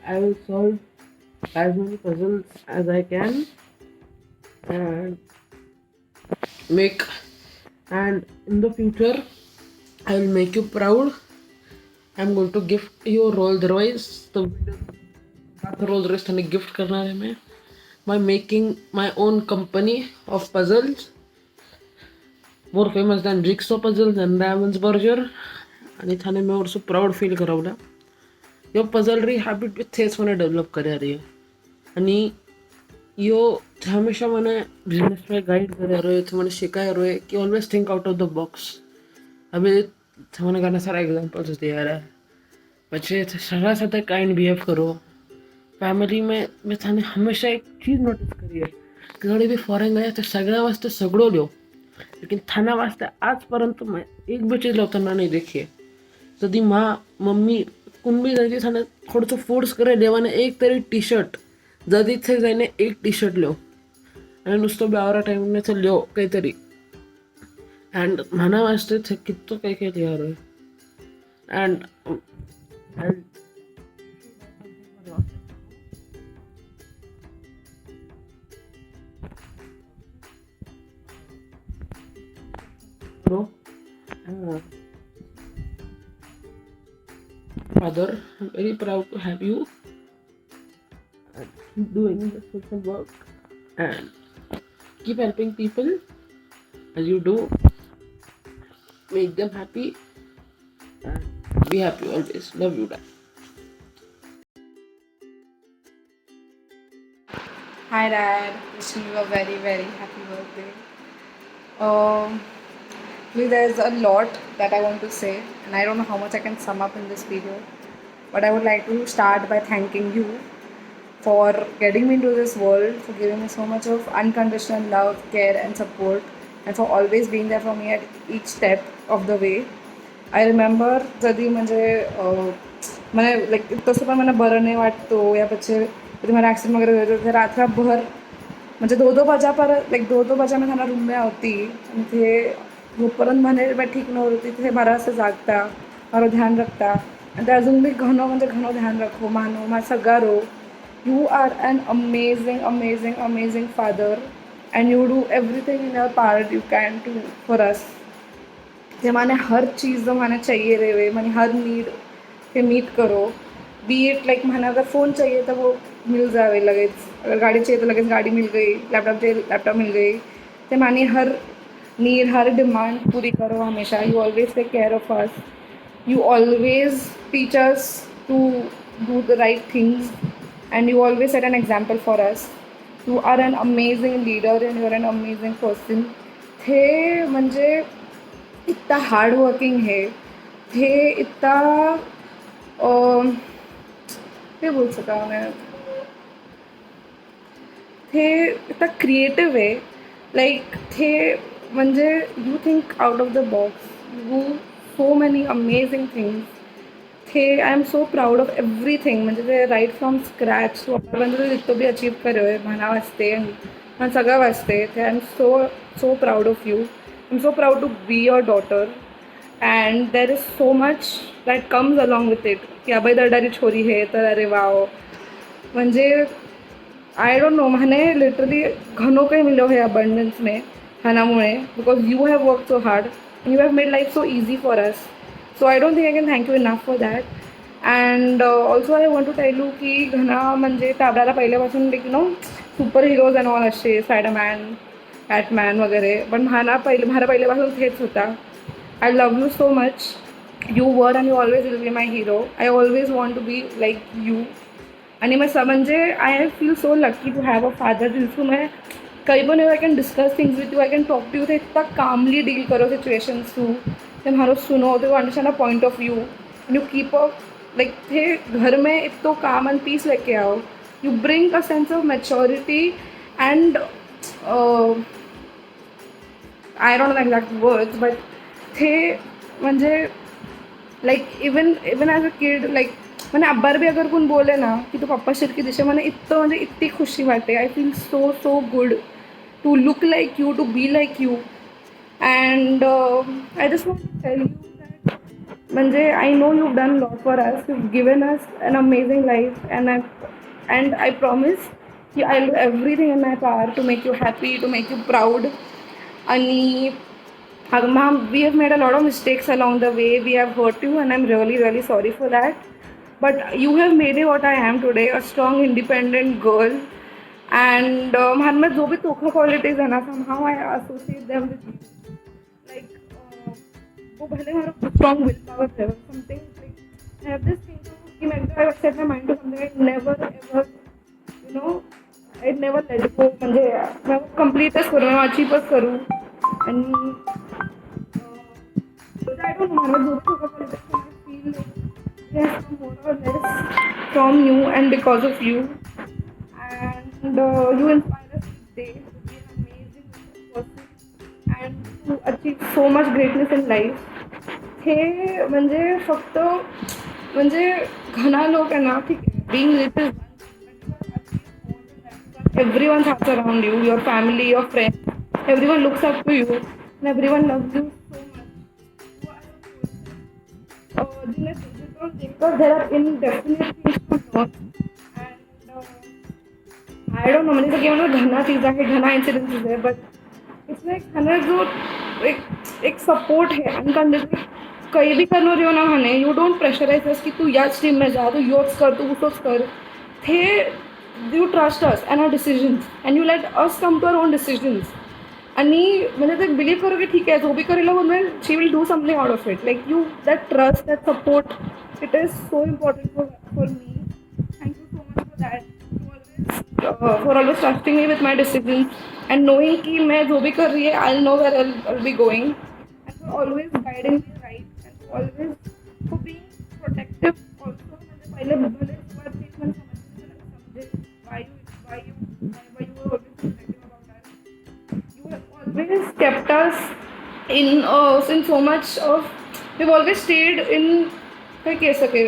I will solve as many puzzles as I can and make and in the future I will make you proud I am going to gift your role otherwise the role rest आणि gift करणार आहे मैं by making my own company of puzzles more famous than jigsaw puzzles and diamonds burger आणि थाने मैं और so proud feel करावला यो पजलरी habit भी थेस मैंने डेवलप करे रही है आणि यो हमेशा मैंने बिजनेस में गाइड करे रहे थे मैंने सिखाया रहे कि always think out of the box अभी मैंने गाना सारा एग्जाम्पल्स दिया रहा है बच्चे सारा साथ काइंड बिहेव करो फैमिली में मैं थाने हमेशा एक चीज़ नोटिस करी है कि थोड़ी भी फॉरेन गया तो सगड़ा वास्ते सगड़ो लो लेकिन थाना वास्ते आज परंत मैं एक भी चीज़ लाना नहीं देखी है यदि माँ मम्मी कोण बी जायची थाने थोडंसं फोर्स करे देवाने एक तरी टी शर्ट जदी थे जायने एक टी शर्ट लो आणि नुसतं ब्यावरा टाईमने तर लो काहीतरी अँड म्हणा वाजते थे कितो काही काही लिहार and Father, I'm very proud to have you doing this social work and keep helping people as you do. Make them happy and be happy always. Love you, Dad. Hi Dad, wishing you a very very happy birthday. There's a lot that I want to say and I don't know how much I can sum up in this video, but I would like to start by thanking you for getting me into this world, for giving me so much of unconditional love, care and support, and for always being there for me at each step of the way. I remember जरी म्हणजे મને like તસું પણ મને બરો નહીં વાટતો યા પછી કદી મારે એક્સિડન્ટ વગેરે થયો તો રાતભર म्हणजे 2-2 बजा पर लाइक 2-2 बजा मैं थाना रूम में આવતી અને તે ઉપરંત મને મેં ઠીક ન હોતી તે મારા પાસે જાગતા મારું ધ્યાન રાખતા અને તે અજून બી ઘણો ધ્યાન રાખો માનો મારા સગારો you are an amazing father and you do everything in your part you can to for us. તે મને हर चीज़ મને चाहिए रहे मैंने हर नीड के मीट करो बी इट लाइक मैंने अगर फ़ोन चाहिए तो वो मिल जाए लगेच अगर गाड़ी चाहिए तो लगेच गाड़ी मिल गई लैपटॉप चाहिए लैपटॉप मिल गई तो मानी हर नीड हर डिमांड पूरी करो हमेशा you always take care of us you always teach us to do the right things and you always set an example for us you are an amazing leader and you are an amazing person थे म्हणजे इतना hard working है थे इतना क्या बोल सका मैं थे इतना क्रिएटिव है लाइक थे म्हणजे you think out of the box you so many amazing things थे I am so proud of everything म्हणजे ते राईट फ्रॉम स्क्रॅच टू आपण जितको बी अचीव करो आहे म्हणा वाचते मला सगळं वाचते ते I am so proud of you I'm so proud to be your daughter and there is so much that comes along with it कि अभय दर्डारी छोरी है तर अरे वाव म्हणजे आय डोंट नो मैंने लिटरली घणो काही मिलो है अबंडन्स में हानामुळे because you have work so hard and you have made life so easy for us so I don't think I can thank you enough for that and also I want to tell you की घणा म्हणजे ताबडाला पहिल्यापासून like you know superheroes and all असे Spiderman Batman वगैरे पण मारा पहिल्यापासून हेच होता I love you so much you were and you always will be my hero I always want to be like you आणि मैं म्हणजे I feel so lucky to have a father जिसको मैं कहीं पण I can discuss things with you I can talk to you तो इतना कामली deal करो सिचुएशंस टू ते मारो सुनो तो understand a point of view and you keep a like थे घर में इतो काम एंड पीस लेके आओ you bring a sense of maturity and I don't know the exact words but थे म्हणजे like even as a kid like मैंने अब्बार भी अगर कोण बोले ना कि तू पप्पा शिरकी दिशे मैंने इतनं म्हणजे इतनी खुशी वाटते I feel so good to look like you to be like you and I just want to tell you that म्हणजे I know you done lot for us you given us an amazing life and I promise कि I will do everything in my power to make you happy to make you proud आणि we have made a lot of mistakes along the way. We have hurt you and I'm really sorry for that. But you have made me what I am today, a strong, independent girl. And man में जो भी तोखा qualities है ना, somehow I associate them with you. Like वो भले हमारा strong willpower है, something like I have this thing कि मैं I have set my mind to something I never ever, you know, I'd never let go. म्हणजे मैं वो complete करूँ, मैं achieve करूँ. आणि I don't know, I feel yes, more or less from you and because of you. And you inspire us today to be an amazing person and to achieve so much greatness in life. हे म्हणजे फक्त म्हणजे घणा लोक आहे ना ठीक आहे being little everyone has around you, your family, your friends, everyone looks up to you and everyone loves you so much. Because there are indefinite things to learn and I don't know म्हणजे सगळी मला घना चीज आहे घना इन्सिडेंसेस है but it's like हमें जो एक सपोर्ट है अनकंडीशनली कहीं भी करना रही हो ना हमें यू डोंट प्रेशराइज अस कि तू या स्ट्रीम में जा तू योच कर तू उसोच कर थे you trust us and our decisions and you let us come to our own decisions आणि म्हणजे ते बिलीव करो की ठीक आहे जो भी करेला बोलणार she will do something out of it like you that trust that support it is so important for me thank you so much for that for always trusting me with my decisions and knowing कि मैं जो भी कर रही है I know where I be going and for always guiding me right and always for being protective also म्हणजे पहिले भले in so much of, we've always stayed in, क्या कह सके,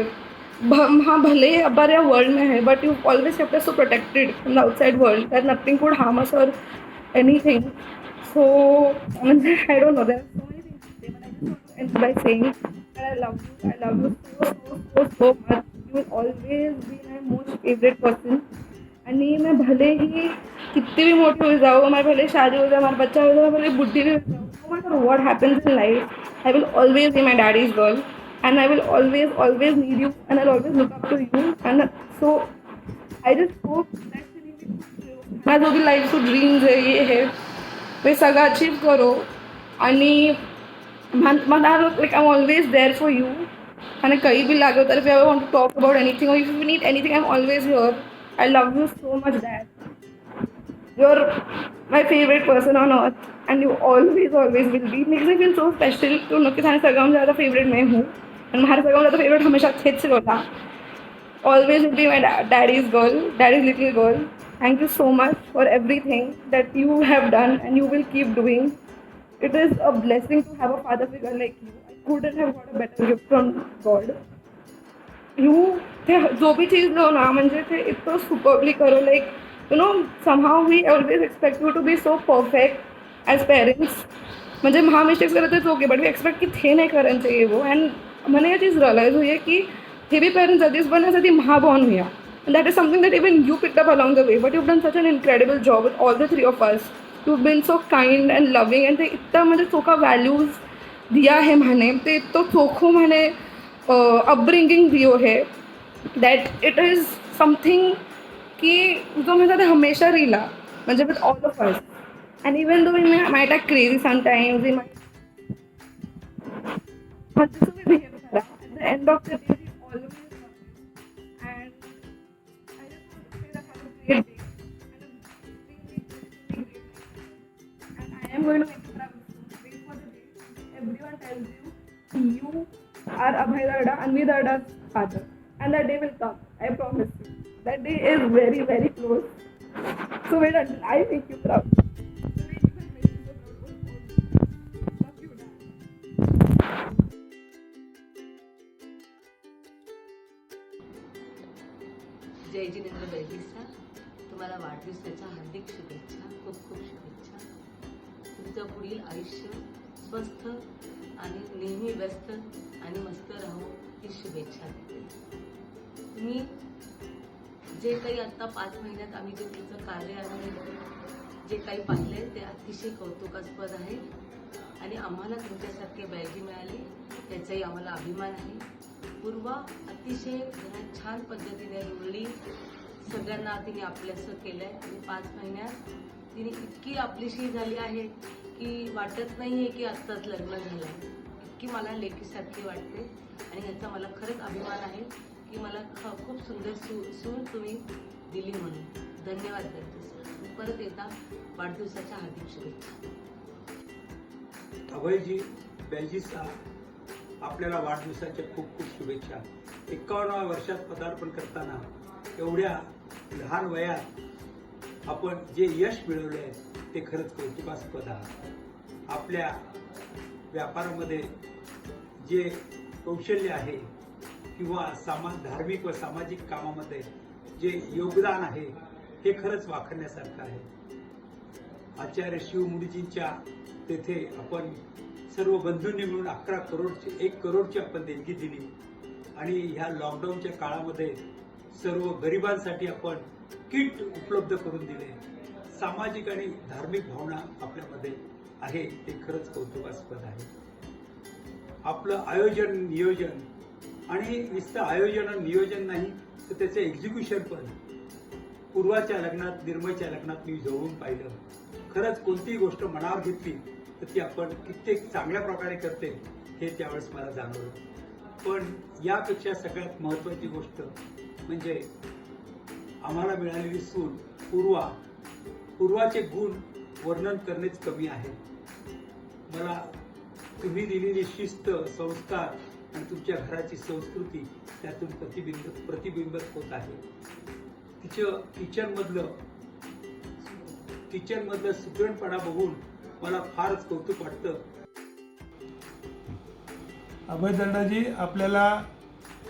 हाँ भले ही हमारे वर्ल्ड में है, but you've always kept us so protected from the outside world that nothing could harm us or anything. So I don't know, there are so many things to say, but I just want to end by saying that I love you so much. You will always be my most favorite person. आणि मैं भले ही कितनी भी मोटी हो जाऊँ, हमारे भले शादी हो जाए, हमारा बच्चा हो जाए, भले बुढ़ी भी हो जाऊँ, no matter what happens in life, I will always be my daddy's girl, and I will always need you, and I'll always look up to you. And so I just hope that माझं जो लाईफचं dreams आहे, हे आहे, ते सगळं achieve करो. आणि मला like I am always there for you. आणि काही भी लागो तर if you ever want to talk about anything or if you need anything, I'm always here. I love you so much, Dad. You're my favorite person on earth, and you always will be. Makes me feel so special to know कि थाने सगळं ज़्यादा favorite मैं हूँ, और हमारे सगळं ज़्यादा favorite हमेशा खेत से होता. Always will be my daddy's girl, daddy's little girl. Thank you so much for everything that you have done and you will keep doing. It is a blessing to have a father figure like you. I couldn't have got a better gift from God. You, जो भी चीज़ low ना, म्हणजे ते इतना superbly करो, like you know, somehow we always expect you to be so perfect as parents. म्हणजे हाँ mistakes करते तो ओके, बट वी एक्सपेक्ट की थे नहीं करना चाहिए वो. एंड मैंने ये चीज़ रियलाइज हुई है कि हे भी पेरेंट्स आधीच बनण्यासाठी महाबॉर्न हुया. And that is something that even you picked up along the way. But you've done such an incredible job with all the three of us. You've been so kind and loving, and ते इतना म्हणजे चोखा values दिया है मैंने, ते इतना चोखो मैंने upbringing दियो है, that it is something कि जो मेरे साथ हमेशा रहिला, म्हणजे with all of us. And even though we might act crazy sometimes, we might behave at the end of the day, we always great day and I am going to make you proud. Wait for the day everyone tells you you are Abhay Darda and me Darda's father, and that day will come. I promise you. That day is very, very close. So wait until I make you proud. Jai Jinendra Baigi sir, तुम्हाला वाढदिवसाच्या हार्दिक शुभेच्छा, खूप खूप शुभेच्छा. तुमचं पुढील आयुष्य स्वस्थ आणि नेहमी व्यस्त आणि मस्त राहो ही शुभेच्छा देते. तुम्ही जे काही आत्ता 5 महिन्यात आम्ही जे तुमचं कार्य आणि जे काही पाहिले ते अतिशय कौतुकास्पद आहे, आणि आम्हाला तुमच्यासारखे बॅगी मिळाली त्याचाही आम्हाला अभिमान आहे. पूर्वा अतिशय छान पद्धतीने रुळली, सगळ्यांना तिने आपलंसं केलं आहे, आणि 5 महिन्यात तिने इतकी आपलीशी झाली आहे की वाटत नाही आहे की आत्ताच लग्न झालं आहे. इतकी मला लेकीसारखी वाटते, आणि ह्याचा मला खरंच अभिमान आहे की मला खूप सुंदर सून तुम्ही दिली म्हणून. धन्यवाद करते सर. परत एकदा वाढदिवसाच्या हार्दिक शुभेच्छा. अभयजी, बेलजीचा आपल्याला वाढदिवसाच्या खूप खूप शुभेच्छा. 51व्या वर्षात पदार्पण करताना एवढ्या लहान वयात आपण जे यश मिळवले आहे ते खरंच कौतुकास्पद आहे. आपल्या व्यापारामध्ये जे कौशल्य आहे किंवा धार्मिक व सामाजिक कामामध्ये जे योगदान आहे हे खरंच वाखाणण्यासारखं आहे. आचार्य शिवमुनीजींच्या तेथे आपण सर्व बंधूंनी मिळून 1 करोडची आपण देणगी दिली, आणि ह्या लॉकडाऊनच्या काळामध्ये सर्व गरिबांसाठी आपण किट उपलब्ध करून दिले. सामाजिक आणि धार्मिक भावना आपल्यामध्ये आहे, ते खरंच कौतुकास्पद आहे. आपलं आयोजन नियोजन, आणि नुसतं आयोजन आणि नियोजन नाही तर त्याचं एक्झिक्युशन पण पूर्वाच्या लग्नात, निर्मळच्या लग्नात मी जवळून पाहिलं. खरंच कोणतीही गोष्ट मनावर घेतली तर ती आपण कित्येक चांगल्या प्रकारे करते हे त्यावेळेस मला जाणवलं. पण यापेक्षा सगळ्यात महत्त्वाची गोष्ट म्हणजे आम्हाला मिळालेली सून पूर्वाचे गुण वर्णन करणेच कमी आहे. मला तुम्ही दिलेली शिस्त, संस्कार आणि तुमच्या घराची संस्कृती त्यातून प्रतिबिंबित होत आहे. किचनमधलं सुगरणपणा बघून मला फारच कौतुक वाटतं. अभय दर्डाजी आपल्याला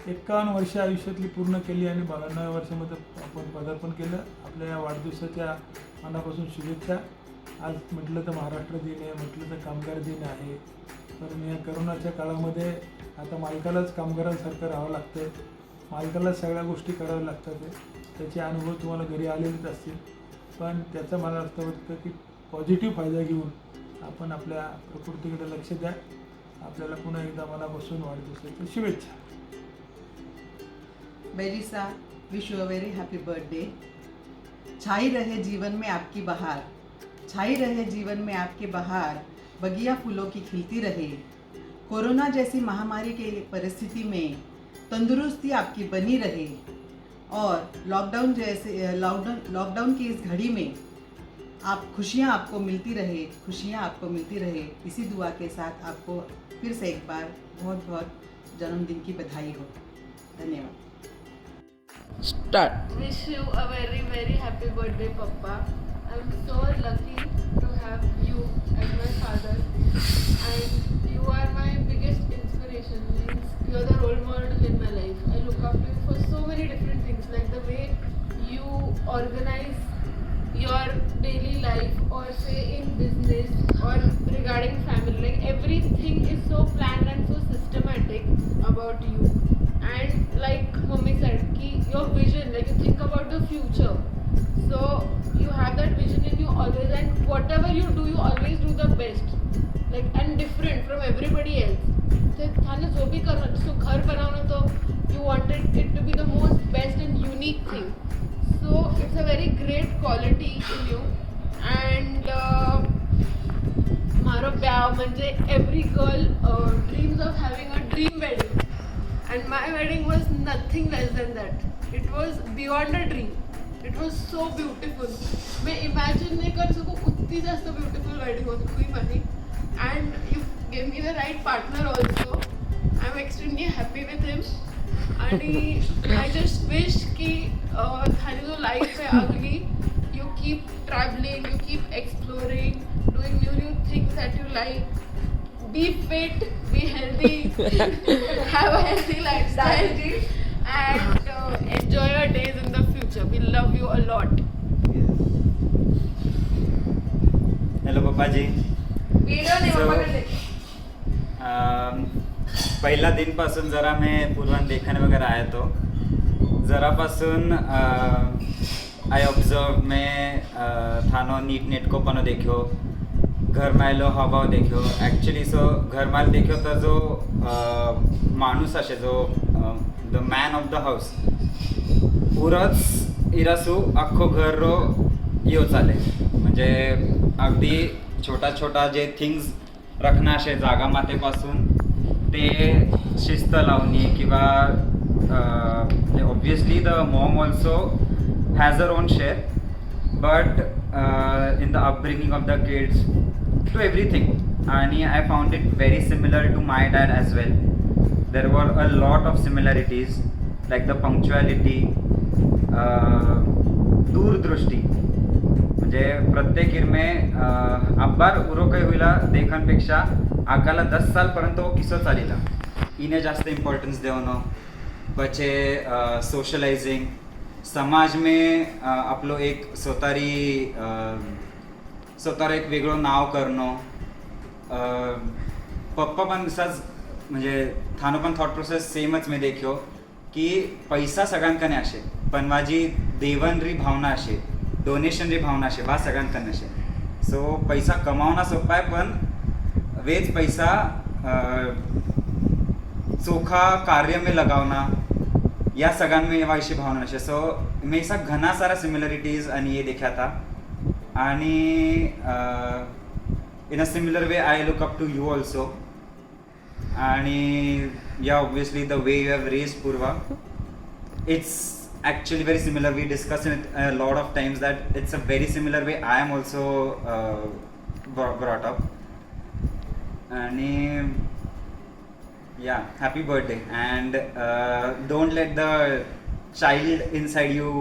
51 वर्ष आयुष्यातली पूर्ण केली आणि 52व्या वर्षामध्ये आपण पदार्पण केलं. आपल्या या वाढदिवसाच्या मनापासून शुभेच्छा. आज म्हटलं तर महाराष्ट्र दिन आहे, म्हटलं तर कामगार दिन आहे. पण या करोनाच्या काळामध्ये आता मालकालाच कामगारांसारखं राहावं लागतं, मालकालाच सगळ्या गोष्टी कराव्या लागतात. त्याचे अनुभव तुम्हाला घरी आलेलेच असतील. पण त्याचा मला असं वाटतं की पॉझिटिव्ह फायदा घेऊन आपण आपल्या प्रकृतीकडे लक्ष द्या. आपल्याला पुन्हा एकदा मनापासून वाढदिवसाच्या शुभेच्छा. बेरिसा, wish you a very happy birthday. छाई रहे जीवन में आपकी बहार, छाई रहे जीवन में आपकी बहार, बगिया फूलों की खिलती रहे. कोरोना जैसी महामारी के परिस्थिति में तंदुरुस्ती आपकी बनी रहे और लॉकडाउन की इस घड़ी में खुशियाँ आपको मिलती रहे, खुशियाँ आपको मिलती रहे. इसी दुआ के साथ आपको फिर से एक बार बहुत बहुत जन्मदिन की बधाई हो. धन्यवाद. Start. Wish you a very very happy birthday, Papa. I'm so lucky to have you as my father, and you are my biggest inspiration. Means you are the role model in my life. I look up to you for so many different things, like the way you organize your daily life, or say in business, or regarding family. Like everything is so planned and so systematic about you. And like Mummy said, ki your vision, like you think about the future. So you have that vision in you always, and whatever you do, you always do the best. Like and different from everybody else. So थाने जो भी करना, जिसको घर banana तो you wanted it to be the most best and unique thing. So it's a very great quality in you. And मारो ब्याह म्हणजे every girl dreams of having a dream wedding. And my wedding was nothing less than that. It was beyond a dream. It was so beautiful. मैं imagine नहीं कर सकूँ उतनी ज़्यादा beautiful wedding हो सकती मानी. And you gave me the right partner also. I'm extremely happy with him. And I just wish कि थारी जो life है अगली, you keep traveling, you keep exploring, doing new things that you like. Be fit, be healthy, have a healthy lifestyle, and enjoy your days in the future. We love you a lot. Hello पप्पा जी. पहिला दिन पासून जरा मैं पूर्वान देखने वगैरह आया तो जरा पासून आई ऑब्जर्व मैं थानो नीट नेटको पनो देखो, घर मायलो हावभाव देखो. ॲक्च्युली सो घर माल देखो तर जो माणूस असे जो the man of the house उरच इरासू अख्खो घर रो यो चाले. म्हणजे अगदी छोटा छोटा जे थिंग्स रखना असे जागा मातेपासून ते शिस्त लावणी किंवा obviously the mom also has her own share, but in the upbringing of the kids, to everything. And I found it very similar to my dad as well. There were a lot of similarities, like the punctuality, दूरदृष्टी. म्हणजे प्रत्येक इरमे अब्बार उरो काही होईला देखांपेक्षा आकाला 10 सालपर्यंत वो किसो चालिला. इने जास्त importance देवनो. पछे सोशलायझिंग, समाज में आपलो एक स्वतार एक वेगळं नाव करणं. पप्पा पण तसाच म्हणजे थानो पण थॉट प्रोसेस सेमच मी देखो की पैसा सगळ्यांकने असे, पण माझी देवनरी भावना असे, डोनेशनरी भावना असे, बा सगळ्यांकने असे. सो पैसा कमावना सोपा आहे, पण वेच पैसा चोखा कार्य में लगावना या सगळ्यांना वायशी भावना असे. सो मी असा घना सारा सिमिलरिटीज आणि ये देखा था. आणि in a similar way I look up to you also. आणि या obviously the way you have raised Purva, it's actually very similar. We discussed it a lot of times that it's a very similar way I am also brought up. And yeah, happy birthday, and don't let the child inside you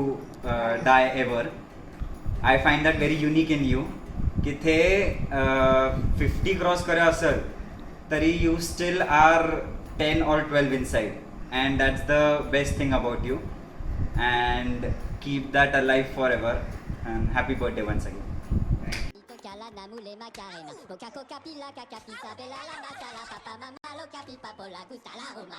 die ever. I find that very unique in you कि थे 50 cross करे असेल तरी you still R 10 or 12 inside, and that's the best thing about you, and keep that alive forever. And happy birthday once again. Mocha coca pila caca pisa, vela la masala, papa mamá lo capi, papo la gusta la humada.